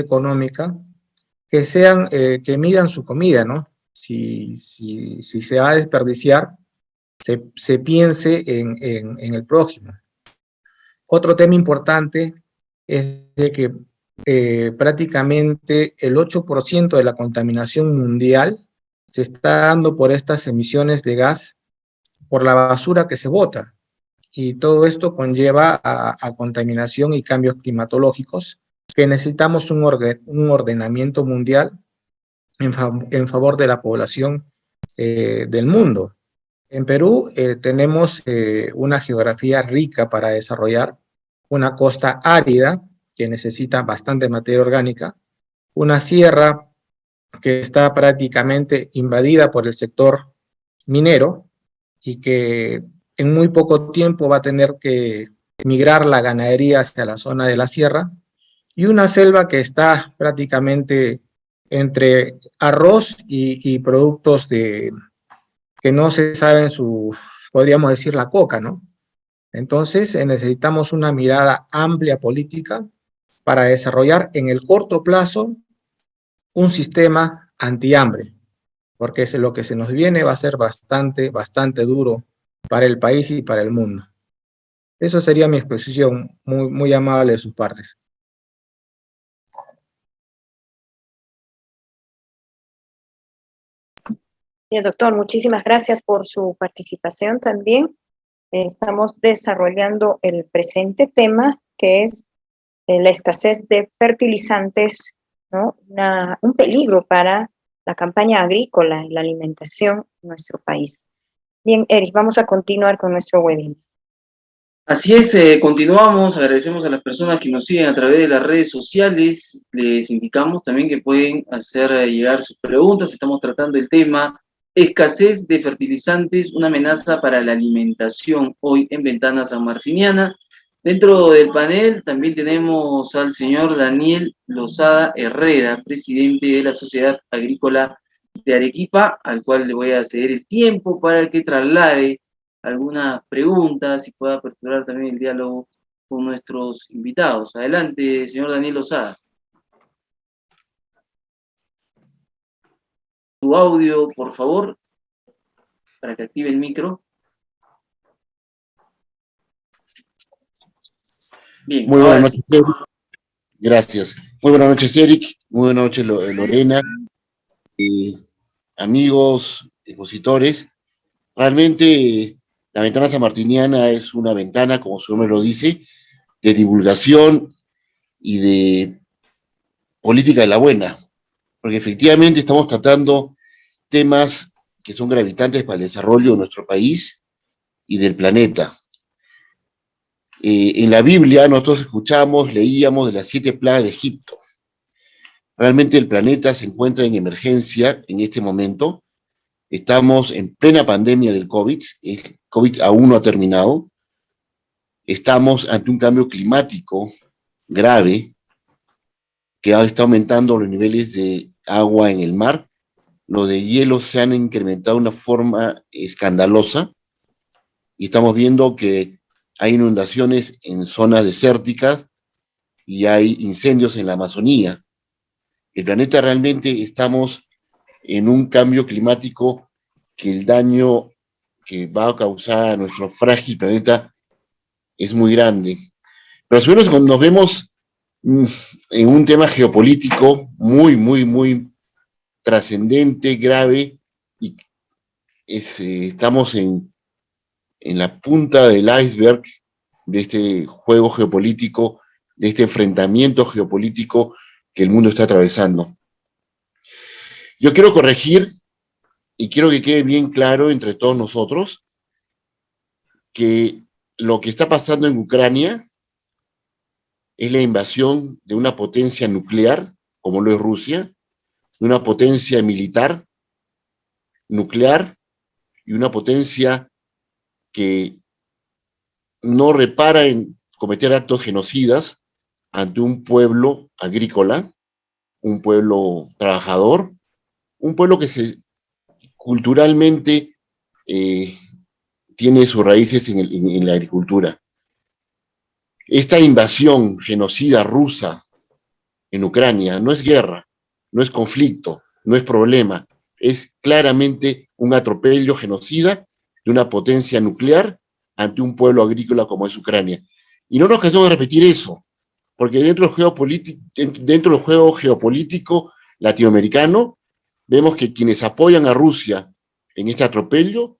económica, que midan su comida, ¿no? Si se va a desperdiciar, se piense en el prójimo. Otro tema importante es de que prácticamente el 8% de la contaminación mundial se está dando por estas emisiones de gas, por la basura que se bota, y todo esto conlleva a contaminación y cambios climatológicos, que necesitamos un ordenamiento mundial en favor de la población del mundo. En Perú tenemos una geografía rica para desarrollar, una costa árida que necesita bastante materia orgánica, una sierra que está prácticamente invadida por el sector minero y que en muy poco tiempo va a tener que migrar la ganadería hacia la zona de la sierra, y una selva que está prácticamente entre arroz y productos que no se saben podríamos decir, la coca, ¿no? Entonces necesitamos una mirada amplia política para desarrollar en el corto plazo un sistema antihambre, porque lo que se nos viene va a ser bastante duro para el país y para el mundo. Eso sería mi exposición, muy amable de sus partes. Bien, doctor, muchísimas gracias por su participación también. Estamos desarrollando el presente tema, que es la escasez de fertilizantes, ¿no? Un peligro para la campaña agrícola y la alimentación en nuestro país. Bien, Erich, vamos a continuar con nuestro webinar. Así es, continuamos, agradecemos a las personas que nos siguen a través de las redes sociales, les indicamos también que pueden hacer llegar sus preguntas, estamos tratando el tema escasez de fertilizantes, una amenaza para la alimentación, hoy en Ventana Sanmartiniana. Dentro del panel también tenemos al señor Daniel Lozada Herrera, presidente de la Sociedad Agrícola de Arequipa, al cual le voy a ceder el tiempo para que traslade algunas preguntas y pueda aperturar también el diálogo con nuestros invitados. Adelante, señor Daniel Lozada. Su audio, por favor, para que active el micro. Bien, muy buenas noches, Eric. Gracias. Muy buenas noches, Eric. Muy buenas noches, Lorena. Amigos, expositores. Realmente, la Ventana Sanmartiniana es una ventana, como su nombre lo dice, de divulgación y de política de la buena. Porque efectivamente estamos tratando temas que son gravitantes para el desarrollo de nuestro país y del planeta. En la Biblia nosotros leíamos de las 7 plagas de Egipto. Realmente el planeta se encuentra en emergencia en este momento. Estamos en plena pandemia del COVID. El COVID aún no ha terminado. Estamos ante un cambio climático grave que está aumentando los niveles de agua en el mar. Los de hielo se han incrementado de una forma escandalosa y estamos viendo que hay inundaciones en zonas desérticas y hay incendios en la Amazonía. El planeta realmente estamos en un cambio climático que el daño que va a causar a nuestro frágil planeta es muy grande. Pero a su vez nos vemos en un tema geopolítico muy trascendente, grave, y estamos en la punta del iceberg de este juego geopolítico, de este enfrentamiento geopolítico que el mundo está atravesando. Yo quiero corregir y quiero que quede bien claro entre todos nosotros que lo que está pasando en Ucrania es la invasión de una potencia nuclear, como lo es Rusia, de una potencia militar nuclear y una potencia que no repara en cometer actos genocidas ante un pueblo agrícola, un pueblo trabajador, un pueblo que culturalmente tiene sus raíces en la agricultura. Esta invasión genocida rusa en Ucrania no es guerra, no es conflicto, no es problema, es claramente un atropello genocida de una potencia nuclear ante un pueblo agrícola como es Ucrania. Y no nos cansamos de repetir eso, porque dentro del juego geopolítico latinoamericano, vemos que quienes apoyan a Rusia en este atropello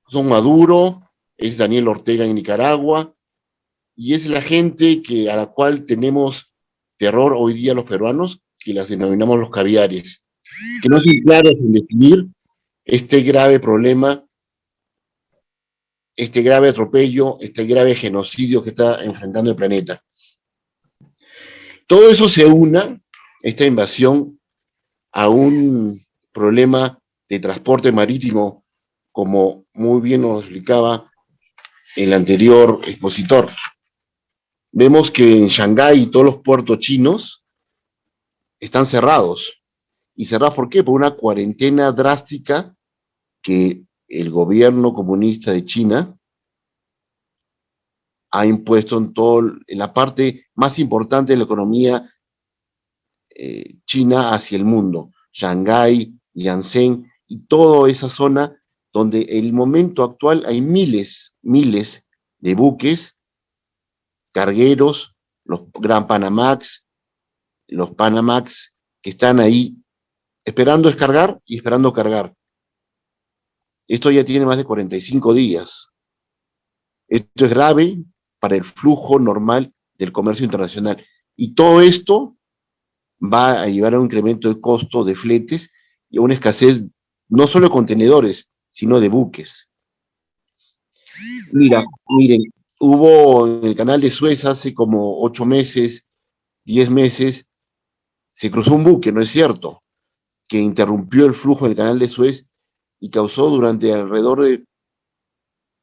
son Maduro, es Daniel Ortega en Nicaragua, y es la gente a la cual tenemos terror hoy día los peruanos, que las denominamos los caviares, que no son claros en definir este grave problema, este grave atropello, este grave genocidio que está enfrentando el planeta. Todo eso se una, esta invasión, a un problema de transporte marítimo, como muy bien nos explicaba el anterior expositor. Vemos que en Shanghái y todos los puertos chinos están cerrados. ¿Y cerrados por qué? Por una cuarentena drástica que el gobierno comunista de China ha impuesto en la parte más importante de la economía china hacia el mundo. Shanghái, Yancén y toda esa zona donde en el momento actual hay miles de buques, cargueros, los Gran Panamax, los Panamax, que están ahí esperando descargar y esperando cargar. Esto ya tiene más de 45 días. Esto es grave para el flujo normal del comercio internacional. Y todo esto va a llevar a un incremento de costo de fletes y a una escasez no solo de contenedores, sino de buques. Miren, hubo en el canal de Suez hace como 8 meses, 10 meses, se cruzó un buque, ¿no es cierto?, que interrumpió el flujo del canal de Suez y causó durante alrededor de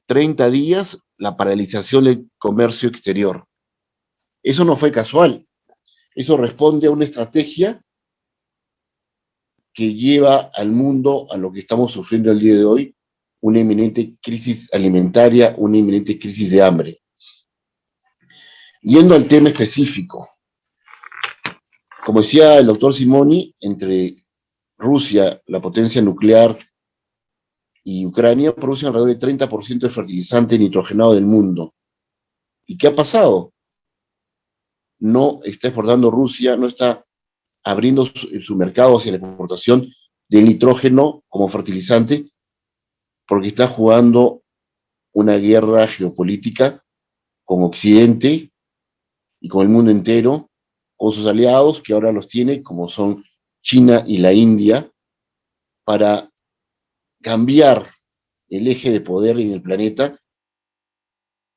30 días la paralización del comercio exterior. Eso no fue casual, eso responde a una estrategia que lleva al mundo a lo que estamos sufriendo el día de hoy, una inminente crisis alimentaria, una inminente crisis de hambre. Yendo al tema específico, como decía el doctor Simoni, entre Rusia, la potencia nuclear, y Ucrania producen alrededor del 30% de fertilizante nitrogenado del mundo. ¿Y qué ha pasado? No está exportando Rusia, no está abriendo su mercado hacia la exportación del nitrógeno como fertilizante, porque está jugando una guerra geopolítica con Occidente y con el mundo entero, con sus aliados, que ahora los tiene, como son China y la India, para cambiar el eje de poder en el planeta.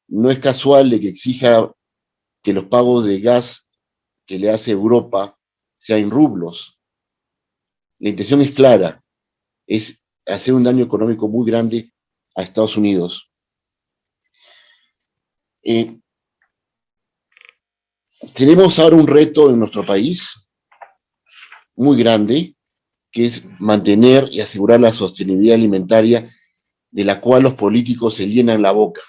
No es casual de que exija que los pagos de gas que le hace Europa sean en rublos. La intención es clara, es hacer un daño económico muy grande a Estados Unidos. Tenemos ahora un reto en nuestro país muy grande, que es mantener y asegurar la sostenibilidad alimentaria, de la cual los políticos se llenan la boca.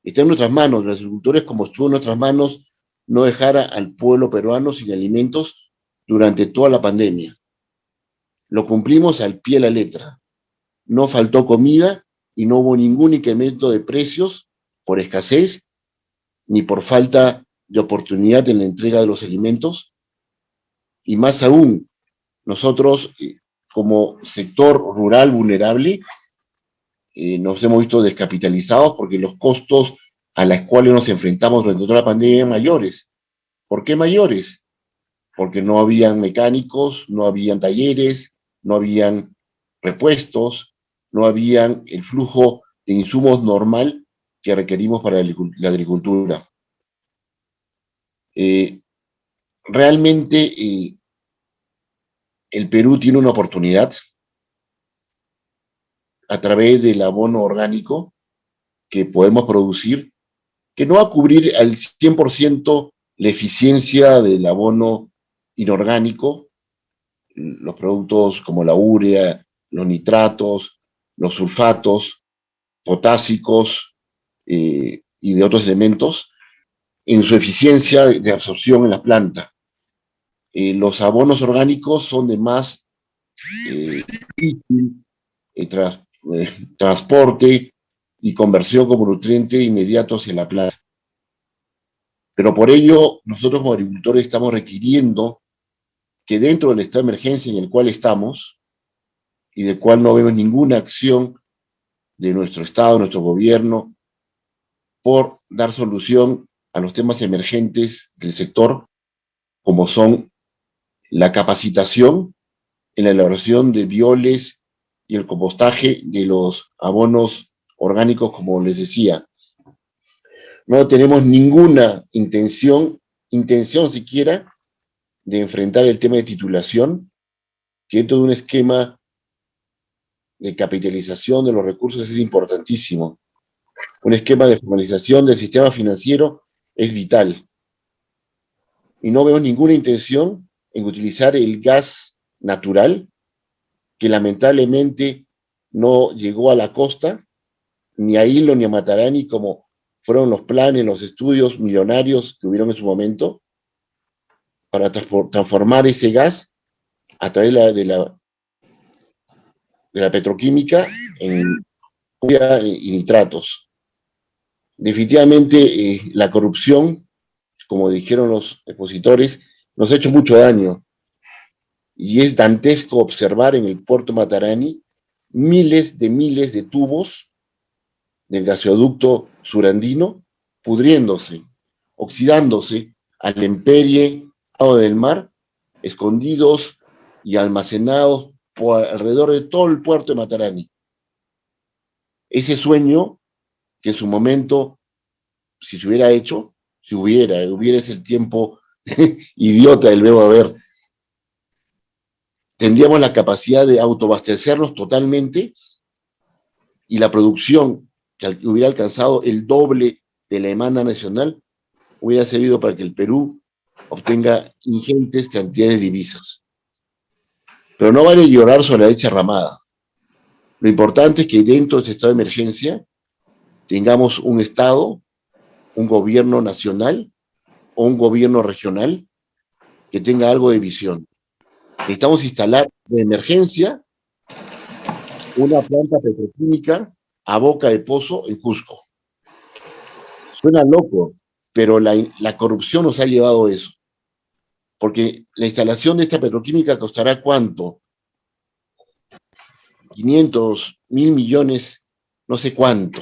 Está en nuestras manos, los agricultores, como estuvo en nuestras manos, no dejar al pueblo peruano sin alimentos durante toda la pandemia. Lo cumplimos al pie de la letra. No faltó comida y no hubo ningún incremento de precios por escasez ni por falta de oportunidad en la entrega de los alimentos. Y más aún, nosotros, como sector rural vulnerable, nos hemos visto descapitalizados porque los costos a los cuales nos enfrentamos durante toda la pandemia eran mayores. ¿Por qué mayores? Porque no habían mecánicos, no habían talleres, no habían repuestos, no habían el flujo de insumos normal que requerimos para la agricultura. Realmente el Perú tiene una oportunidad a través del abono orgánico que podemos producir, que no va a cubrir al 100% la eficiencia del abono inorgánico, los productos como la urea, los nitratos, los sulfatos, potásicos y de otros elementos, en su eficiencia de absorción en la planta. Los abonos orgánicos son de más transporte y conversión como nutriente inmediato hacia la planta. Pero por ello, nosotros como agricultores estamos requiriendo que dentro del estado de emergencia en el cual estamos, y del cual no vemos ninguna acción de nuestro Estado, nuestro gobierno, por dar solución a los temas emergentes del sector, como son la capacitación en la elaboración de bioles y el compostaje de los abonos orgánicos, como les decía. No tenemos ninguna intención siquiera, de enfrentar el tema de titulación, que dentro de un esquema de capitalización de los recursos es importantísimo. Un esquema de formalización del sistema financiero es vital. Y no veo ninguna intención en utilizar el gas natural, que lamentablemente no llegó a la costa, ni a Hilo ni a Matarani, como fueron los planes, los estudios millonarios que hubieron en su momento, para transformar ese gas a través de la de la petroquímica en urea y nitratos. Definitivamente la corrupción, como dijeron los expositores, nos ha hecho mucho daño. Y es dantesco observar en el puerto Matarani miles de tubos del gasoducto surandino pudriéndose, oxidándose al temperie del mar, escondidos y almacenados por alrededor de todo el puerto de Matarani. Ese sueño que en su momento, si se hubiera hecho, si hubiera ese el tiempo idiota del verbo haber, tendríamos la capacidad de autoabastecernos totalmente y la producción que hubiera alcanzado el doble de la demanda nacional hubiera servido para que el Perú obtenga ingentes cantidades de divisas. Pero no vale llorar sobre la leche derramada. Lo importante es que dentro de este estado de emergencia tengamos un Estado, un gobierno nacional o un gobierno regional que tenga algo de visión. Necesitamos instalar de emergencia una planta petroquímica a boca de pozo en Cusco. Suena loco, pero la corrupción nos ha llevado a eso. Porque la instalación de esta petroquímica costará ¿cuánto? 500, 1.000 millones, no sé cuánto.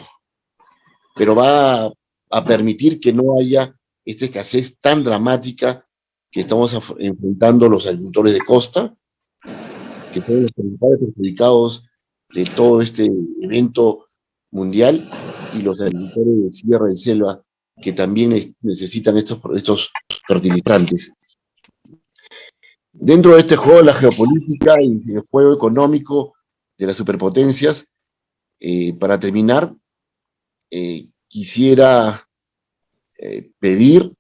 Pero va a permitir que no haya esta escasez tan dramática que estamos enfrentando los agricultores de costa, que son los principales perjudicados de todo este evento mundial, y los agricultores de sierra y selva, que también necesitan estos fertilizantes. Dentro de este juego de la geopolítica y el juego económico de las superpotencias, para terminar, quisiera pedir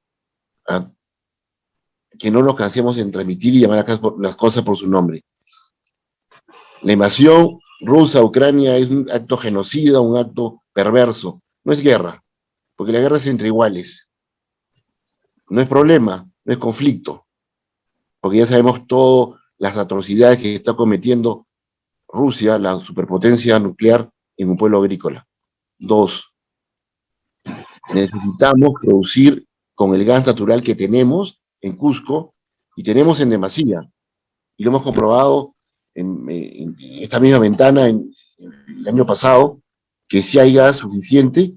que no nos cansemos en transmitir y llamar las cosas por su nombre. La invasión rusa a Ucrania es un acto genocida, un acto perverso. No es guerra, porque la guerra es entre iguales. No es problema, no es conflicto, porque ya sabemos todas las atrocidades que está cometiendo Rusia, la superpotencia nuclear, en un pueblo agrícola. 2, necesitamos producir con el gas natural que tenemos en Cusco, y tenemos en demasía, y lo hemos comprobado en esta misma ventana el año pasado, que sí hay gas suficiente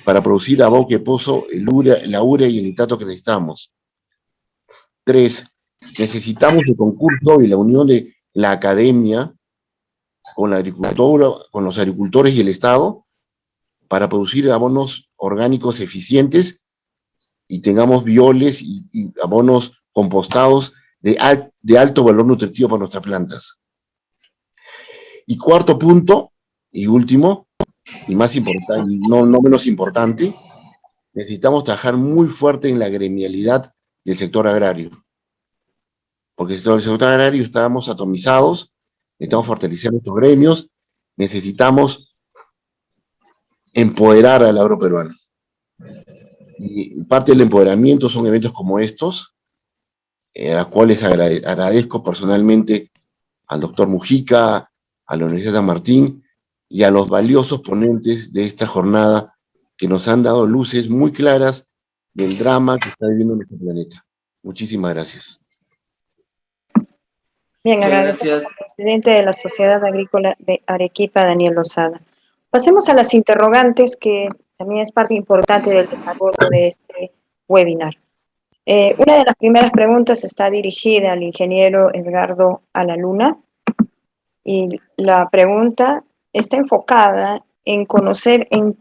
para producir a boca de pozo la urea y el nitrato que necesitamos. 3, necesitamos el concurso y la unión de la academia con la agricultura, con los agricultores y el Estado, para producir abonos orgánicos eficientes y tengamos bioles y abonos compostados de alto valor nutritivo para nuestras plantas. Y 4 punto, y último, y más importante, no menos importante, necesitamos trabajar muy fuerte en la gremialidad del sector agrario. Porque el sector agrario estamos atomizados, necesitamos fortalecer nuestros gremios, necesitamos empoderar al agro peruano. Y parte del empoderamiento son eventos como estos, a los cuales agradezco personalmente al doctor Mujica, a la Universidad de San Martín y a los valiosos ponentes de esta jornada que nos han dado luces muy claras del drama que está viviendo nuestro planeta. Muchísimas gracias. Bien, agradecemos al presidente de la Sociedad Agrícola de Arequipa, Daniel Lozada. Pasemos a las interrogantes, que también es parte importante del desarrollo de este webinar. Una de las primeras preguntas está dirigida al ingeniero Edgardo Alaluna, y la pregunta está enfocada en conocer en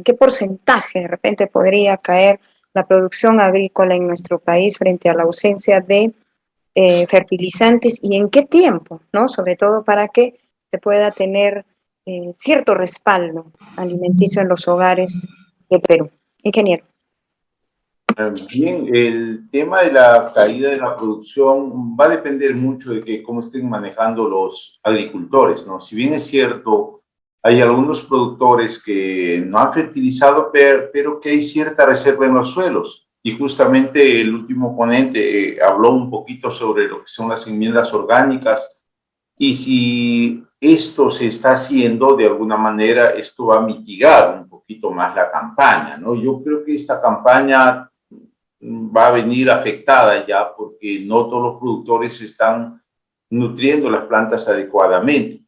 qué porcentaje de repente podría caer la producción agrícola en nuestro país frente a la ausencia de fertilizantes, y en qué tiempo, ¿no? Sobre todo para que se pueda tener cierto respaldo alimenticio en los hogares del Perú. Ingeniero. Bien, el tema de la caída de la producción va a depender mucho de cómo estén manejando los agricultores, ¿no? Si bien es cierto, hay algunos productores que no han fertilizado, pero que hay cierta reserva en los suelos. Y justamente el último ponente habló un poquito sobre lo que son las enmiendas orgánicas Y si esto se está haciendo, de alguna manera, esto va a mitigar un poquito más la campaña, ¿no? Yo creo que esta campaña va a venir afectada ya porque no todos los productores están nutriendo las plantas adecuadamente.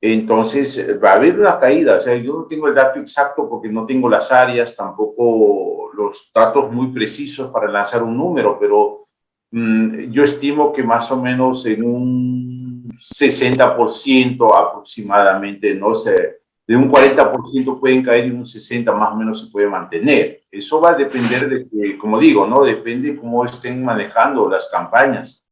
Entonces, va a haber una caída. O sea, yo no tengo el dato exacto porque no tengo las áreas, tampoco los datos muy precisos para lanzar un número, pero yo estimo que más o menos en un 60% aproximadamente, no sé, de un 40% pueden caer y un 60% más o menos se puede mantener. Eso va a depender de que, como digo, ¿no? Depende cómo estén manejando las campañas.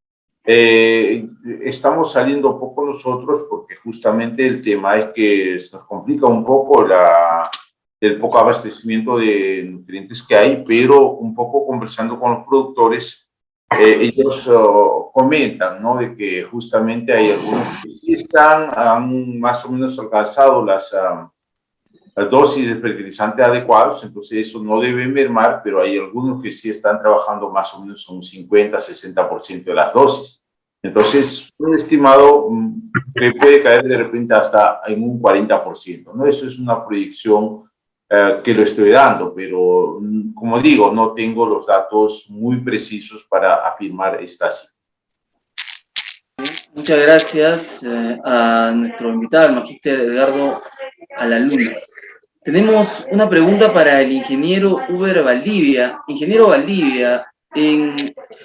Estamos saliendo poco nosotros porque justamente el tema es que se nos complica un poco el poco abastecimiento de nutrientes que hay, pero un poco conversando con los productores, ellos comentan, ¿no? De que justamente hay algunos que sí han más o menos alcanzado las dosis de fertilizante adecuados, entonces eso no debe mermar, pero hay algunos que sí están trabajando más o menos un 50-60% de las dosis. Entonces, un estimado que puede caer de repente hasta en un 40%, ¿no? Eso es una proyección que lo estoy dando, pero como digo, no tengo los datos muy precisos para afirmar esta cifra. Muchas gracias a nuestro invitado, el magíster Edgardo Alaluna. Tenemos una pregunta para el ingeniero Uber Valdivia. Ingeniero Valdivia, en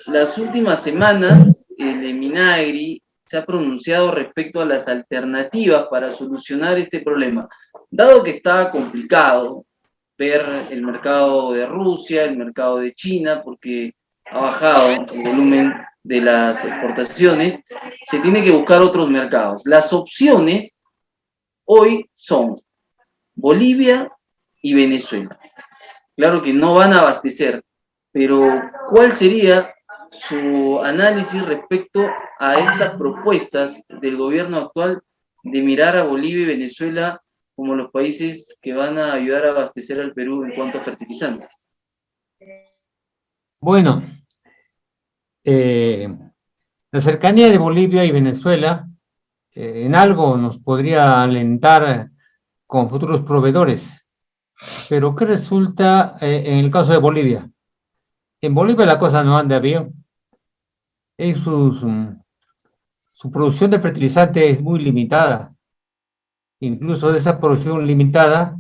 las últimas semanas, el Minagri se ha pronunciado respecto a las alternativas para solucionar este problema. Dado que está complicado ver el mercado de Rusia, el mercado de China, porque ha bajado el volumen de las exportaciones, se tiene que buscar otros mercados. Las opciones hoy son Bolivia y Venezuela. Claro que no van a abastecer, pero ¿cuál sería su análisis respecto a estas propuestas del gobierno actual de mirar a Bolivia y Venezuela como los países que van a ayudar a abastecer al Perú en cuanto a fertilizantes? Bueno, la cercanía de Bolivia y Venezuela en algo nos podría alentar con futuros proveedores. Pero ¿qué resulta en el caso de Bolivia? En Bolivia la cosa no anda bien. Su producción de fertilizante es muy limitada. Incluso de esa producción limitada,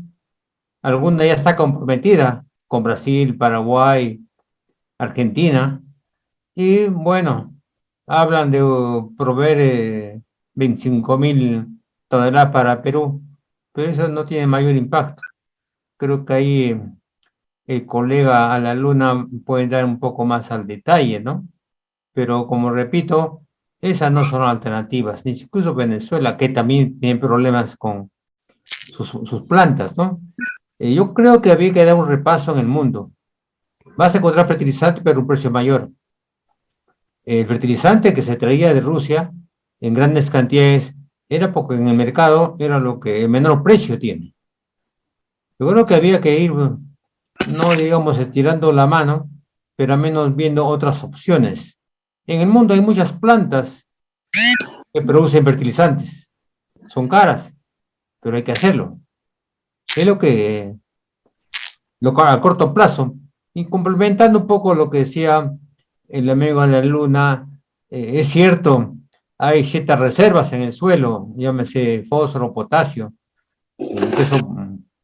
alguna ya está comprometida con Brasil, Paraguay, Argentina. Y bueno, hablan de proveer 25.000 toneladas para Perú, pero eso no tiene mayor impacto. Creo que ahí el colega Alaluna puede dar un poco más al detalle, ¿no? Pero como repito, esas no son alternativas. Incluso Venezuela, que también tiene problemas con sus plantas, ¿no? Yo creo que había que dar un repaso en el mundo. Vas a encontrar fertilizante, pero un precio mayor. El fertilizante que se traía de Rusia en grandes cantidades era porque en el mercado era lo que el menor precio tiene. Yo creo que había que ir, no digamos estirando la mano, pero al menos viendo otras opciones. En el mundo hay muchas plantas que producen fertilizantes. Son caras, pero hay que hacerlo. Es lo a corto plazo. Y complementando un poco lo que decía el amigo de la Luna, es cierto, hay ciertas reservas en el suelo, llámese fósforo, potasio, que eso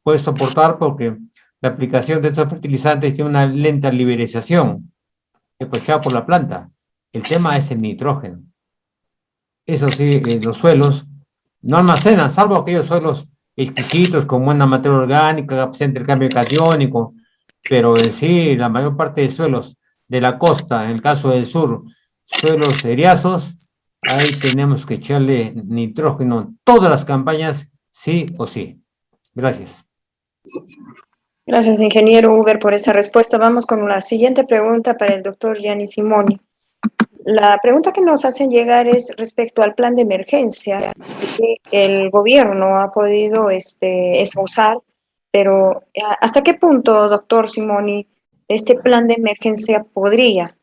puede soportar porque la aplicación de estos fertilizantes tiene una lenta liberación aprovechada por la planta. El tema es el nitrógeno. Eso sí, los suelos no almacenan, salvo aquellos suelos exquisitos con buena materia orgánica, capacidad de intercambio catiónico, pero en sí, la mayor parte de suelos de la costa, en el caso del sur, suelos eriazos, ahí tenemos que echarle nitrógeno todas las campañas, sí o sí. Gracias. Gracias, ingeniero Uber, por esa respuesta. Vamos con la siguiente pregunta para el doctor Gianni Simoni. La pregunta que nos hacen llegar es respecto al plan de emergencia que el gobierno ha podido esbozar, pero ¿hasta qué punto, doctor Simoni, este plan de emergencia podría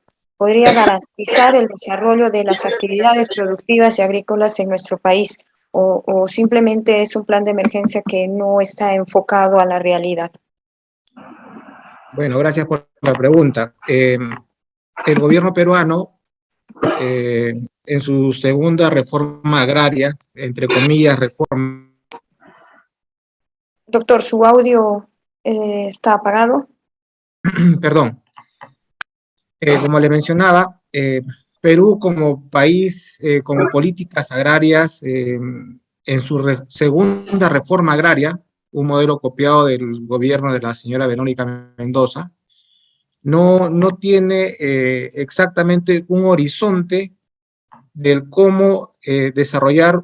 podría garantizar el desarrollo de las actividades productivas y agrícolas en nuestro país, o simplemente es un plan de emergencia que no está enfocado a la realidad? Bueno, gracias por la pregunta. El gobierno peruano, en su segunda reforma agraria, entre comillas, reforma. Doctor, su audio está apagado. Perdón, como le mencionaba, Perú como país, como políticas agrarias, en su segunda reforma agraria, un modelo copiado del gobierno de la señora Verónica Mendoza, no tiene exactamente un horizonte del cómo desarrollar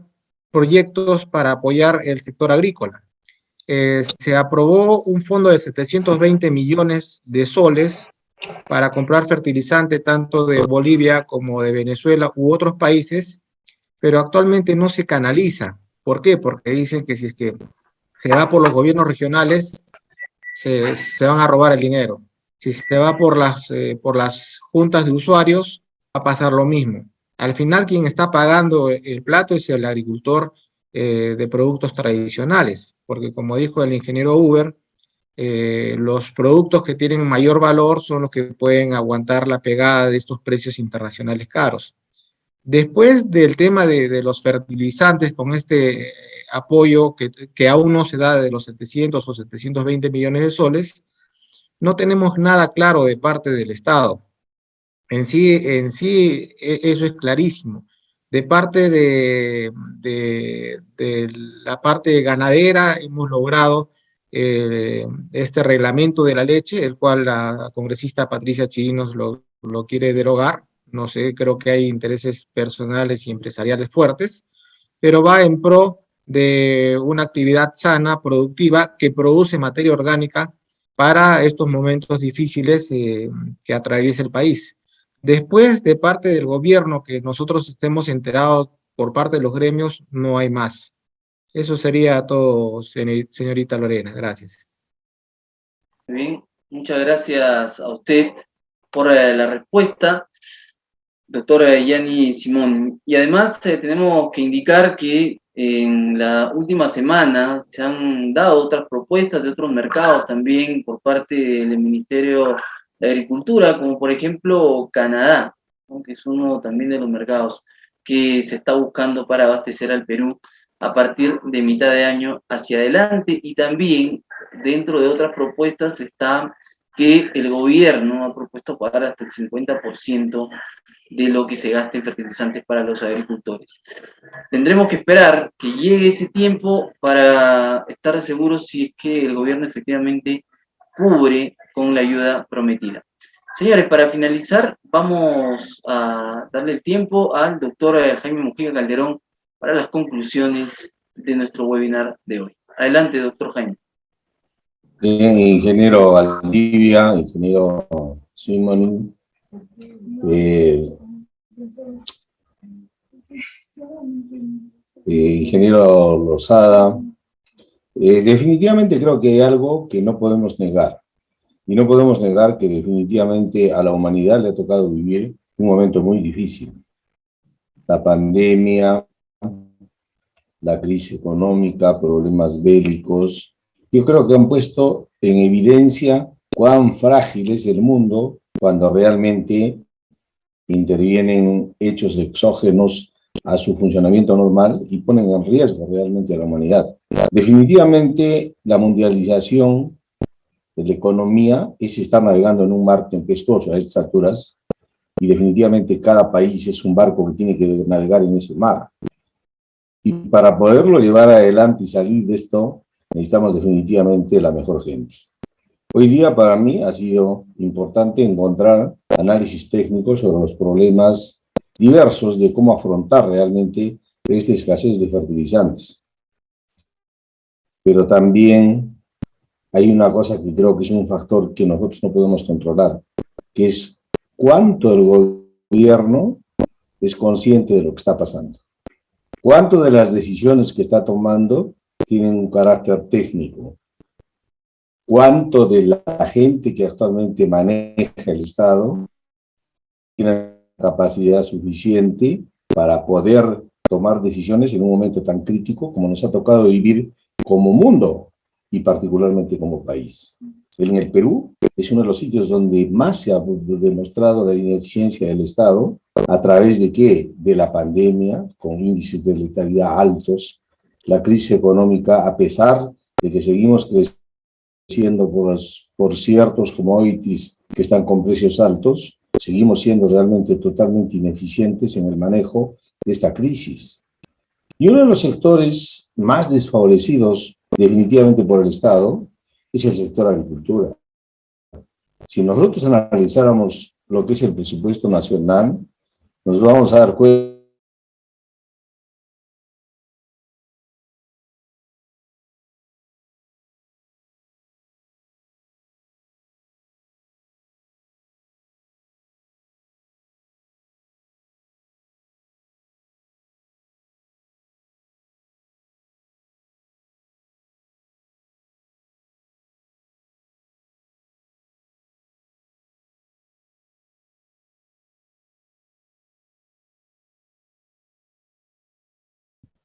proyectos para apoyar el sector agrícola. Se aprobó un fondo de 720 millones de soles para comprar fertilizante tanto de Bolivia como de Venezuela u otros países, pero actualmente no se canaliza. ¿Por qué? Porque dicen que si es que se va por los gobiernos regionales, se van a robar el dinero. Si se va por las juntas de usuarios, va a pasar lo mismo. Al final, quien está pagando el plato es el agricultor de productos tradicionales, porque como dijo el ingeniero Uber, los productos que tienen mayor valor son los que pueden aguantar la pegada de estos precios internacionales caros. Después del tema de los fertilizantes, con este apoyo que aún no se da de los 700 o 720 millones de soles, no tenemos nada claro de parte del Estado. En sí, eso es clarísimo. De parte de la parte ganadera, hemos logrado este reglamento de la leche, el cual la congresista Patricia Chirinos lo quiere derogar. No sé, creo que hay intereses personales y empresariales fuertes, pero va en pro de una actividad sana, productiva, que produce materia orgánica para estos momentos difíciles que atraviesa el país. Después, de parte del gobierno, que nosotros estemos enterados por parte de los gremios, no hay más. Eso sería todo, señorita Lorena. Gracias. Muy bien, muchas gracias a usted por la respuesta, doctora Yanni Simón. Y además tenemos que indicar que en la última semana se han dado otras propuestas de otros mercados también por parte del Ministerio de Agricultura, como por ejemplo Canadá, ¿no? Que es uno también de los mercados que se está buscando para abastecer al Perú a partir de mitad de año hacia adelante. Y también dentro de otras propuestas está que el gobierno ha propuesto pagar hasta el 50% de lo que se gasta en fertilizantes para los agricultores. Tendremos que esperar que llegue ese tiempo para estar seguros si es que el gobierno efectivamente cubre con la ayuda prometida. Señores, para finalizar, vamos a darle el tiempo al doctor Jaime Mujica Calderón para las conclusiones de nuestro webinar de hoy. Adelante, doctor Jaime. Ingeniero Valdivia, ingeniero Simón, ingeniero Lozada, definitivamente creo que hay algo que no podemos negar. Y no podemos negar que definitivamente a la humanidad le ha tocado vivir un momento muy difícil. La pandemia, la crisis económica, problemas bélicos, yo creo que han puesto en evidencia cuán frágil es el mundo cuando realmente intervienen hechos exógenos a su funcionamiento normal y ponen en riesgo realmente a la humanidad. Definitivamente la mundialización de la economía es estar navegando en un mar tempestuoso a estas alturas, y definitivamente cada país es un barco que tiene que navegar en ese mar. Y para poderlo llevar adelante y salir de esto, necesitamos definitivamente la mejor gente. Hoy día para mí ha sido importante encontrar análisis técnicos sobre los problemas diversos de cómo afrontar realmente esta escasez de fertilizantes. Pero también hay una cosa que creo que es un factor que nosotros no podemos controlar, que es cuánto el gobierno es consciente de lo que está pasando. Cuánto de las decisiones que está tomando tienen un carácter técnico. Cuánto de la gente que actualmente maneja el Estado tienen capacidad suficiente para poder tomar decisiones en un momento tan crítico como nos ha tocado vivir como mundo y particularmente como país. En el Perú es uno de los sitios donde más se ha demostrado la ineficiencia del Estado. ¿A través de qué? De la pandemia, con índices de letalidad altos, la crisis económica, a pesar de que seguimos creciendo por ciertos commodities que están con precios altos, seguimos siendo realmente totalmente ineficientes en el manejo de esta crisis. Y uno de los sectores más desfavorecidos definitivamente por el Estado es el sector agricultura. Si nosotros analizáramos lo que es el presupuesto nacional, nos vamos a dar cuenta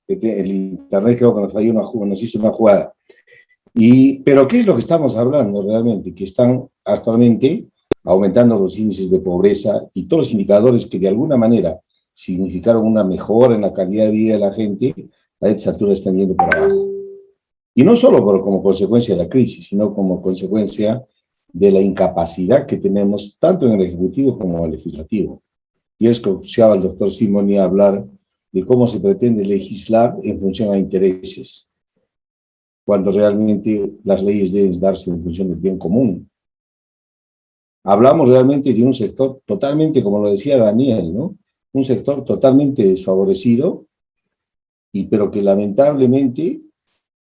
que el Internet creo que nos falló nos hizo una jugada. Pero ¿qué es lo que estamos hablando realmente? Que están actualmente aumentando los índices de pobreza y todos los indicadores que de alguna manera significaron una mejora en la calidad de vida de la gente, a esta altura están yendo para abajo. Y no solo como consecuencia de la crisis, sino como consecuencia de la incapacidad que tenemos tanto en el Ejecutivo como en el Legislativo. Yo escuchaba al doctor Simoni hablar de cómo se pretende legislar en función a intereses, cuando realmente las leyes deben darse en función del bien común. Hablamos realmente de un sector totalmente, como lo decía Daniel, ¿no? Un sector totalmente desfavorecido, pero que lamentablemente,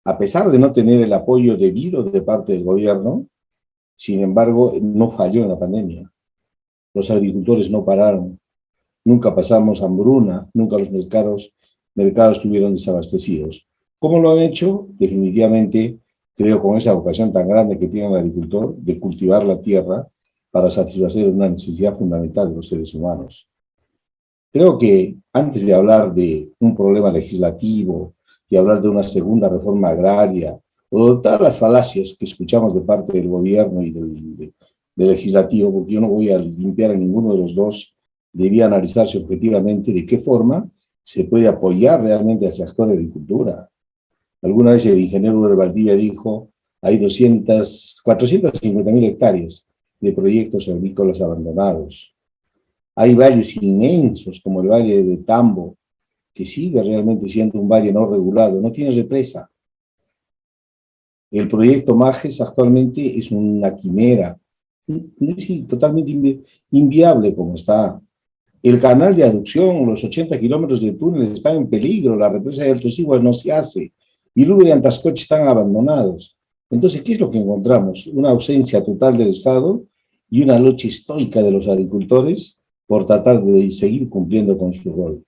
a pesar de no tener el apoyo debido de parte del gobierno, sin embargo, no falló en la pandemia. Los agricultores no pararon, nunca pasamos hambruna, nunca los mercados estuvieron desabastecidos. ¿Cómo lo han hecho? Definitivamente, creo, con esa vocación tan grande que tiene el agricultor de cultivar la tierra para satisfacer una necesidad fundamental de los seres humanos. Creo que antes de hablar de un problema legislativo y hablar de una segunda reforma agraria, o de todas las falacias que escuchamos de parte del gobierno y del legislativo, porque yo no voy a limpiar a ninguno de los dos, debía analizarse objetivamente de qué forma se puede apoyar realmente al sector de agricultura. Alguna vez el ingeniero Uber Valdivia dijo, hay 450.000 hectáreas de proyectos agrícolas abandonados. Hay valles inmensos, como el valle de Tambo, que sigue realmente siendo un valle no regulado, no tiene represa. El proyecto Majes actualmente es una quimera, totalmente inviable como está. El canal de aducción, los 80 kilómetros de túneles están en peligro, la represa de Altos Iguas no se hace, y Lubre y Antascoche están abandonados. Entonces, ¿qué es lo que encontramos? Una ausencia total del Estado y una lucha estoica de los agricultores por tratar de seguir cumpliendo con su rol.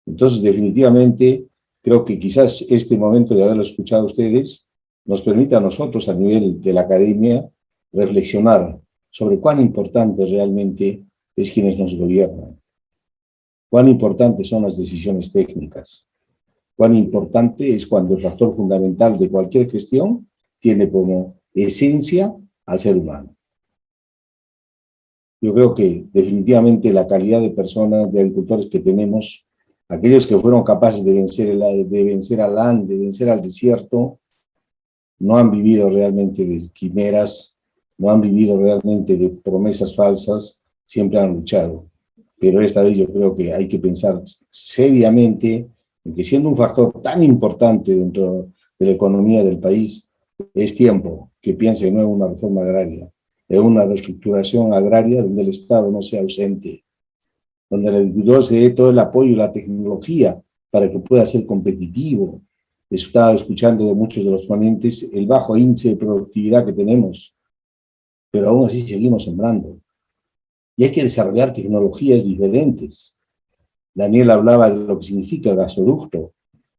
Entonces, definitivamente, creo que quizás este momento de haberlo escuchado a ustedes nos permita a nosotros, a nivel de la academia, reflexionar sobre cuán importante realmente es quienes nos gobiernan, cuán importantes son las decisiones técnicas, cuán importante es cuando el factor fundamental de cualquier gestión tiene como esencia al ser humano. Yo creo que definitivamente la calidad de personas, de agricultores que tenemos, aquellos que fueron capaces de vencer al desierto, no han vivido realmente de quimeras, no han vivido realmente de promesas falsas, siempre han luchado. Pero esta vez yo creo que hay que pensar seriamente en que, siendo un factor tan importante dentro de la economía del país, es tiempo que piense de nuevo en una reforma agraria, en una reestructuración agraria donde el Estado no sea ausente, donde el agricultor se dé todo el apoyo y la tecnología para que pueda ser competitivo. Estaba escuchando de muchos de los ponentes el bajo índice de productividad que tenemos, pero aún así seguimos sembrando. Y hay que desarrollar tecnologías diferentes. Daniel hablaba de lo que significa el gasoducto,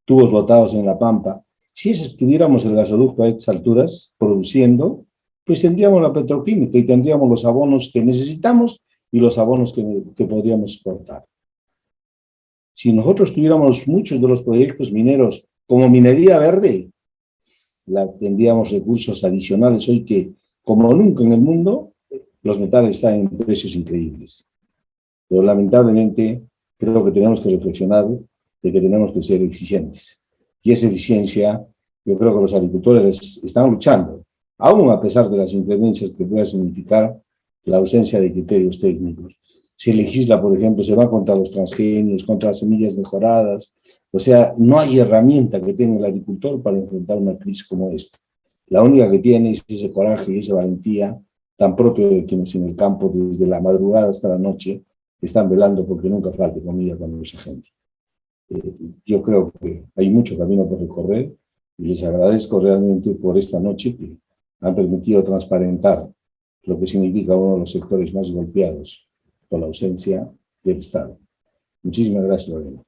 tubos botados en la pampa. Si estuviéramos el gasoducto a estas alturas produciendo, pues tendríamos la petroquímica y tendríamos los abonos que necesitamos y los abonos que podríamos exportar. Si nosotros tuviéramos muchos de los proyectos mineros como minería verde, tendríamos recursos adicionales hoy que, como nunca en el mundo, los metales están en precios increíbles. Pero lamentablemente creo que tenemos que reflexionar de que tenemos que ser eficientes. Y esa eficiencia, yo creo que los agricultores están luchando, aún a pesar de las inclemencias que pueda significar la ausencia de criterios técnicos. Se legisla, por ejemplo, se va contra los transgenios, contra las semillas mejoradas. O sea, no hay herramienta que tenga el agricultor para enfrentar una crisis como esta. La única que tiene es ese coraje y esa valentía tan propio de quienes en el campo, desde la madrugada hasta la noche, están velando porque nunca falte comida para nuestra gente. Yo creo que hay mucho camino por recorrer y les agradezco realmente por esta noche que han permitido transparentar lo que significa uno de los sectores más golpeados por la ausencia del Estado. Muchísimas gracias, Lorena.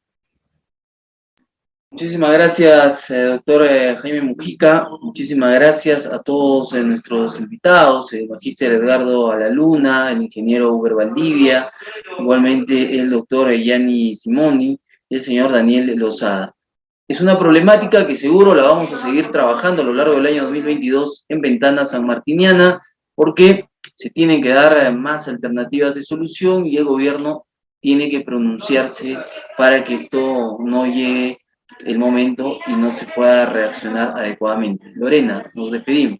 Muchísimas gracias, doctor Jaime Mujica. Muchísimas gracias a todos nuestros invitados, el magíster Edgardo Alaluna, el ingeniero Uber Valdivia, igualmente el doctor Gianni Simoni y el señor Daniel Lozada. Es una problemática que seguro la vamos a seguir trabajando a lo largo del año 2022 en Ventana Sanmartiniana, porque se tienen que dar más alternativas de solución y el gobierno tiene que pronunciarse para que esto no llegue el momento y no se pueda reaccionar adecuadamente. Lorena, nos despedimos.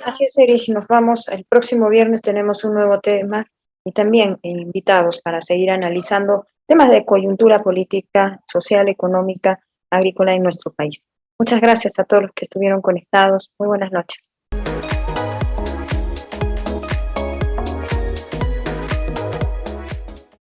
Así es, Erich, nos vamos. El próximo viernes tenemos un nuevo tema y también invitados para seguir analizando temas de coyuntura política, social, económica, agrícola en nuestro país. Muchas gracias a todos los que estuvieron conectados. Muy buenas noches.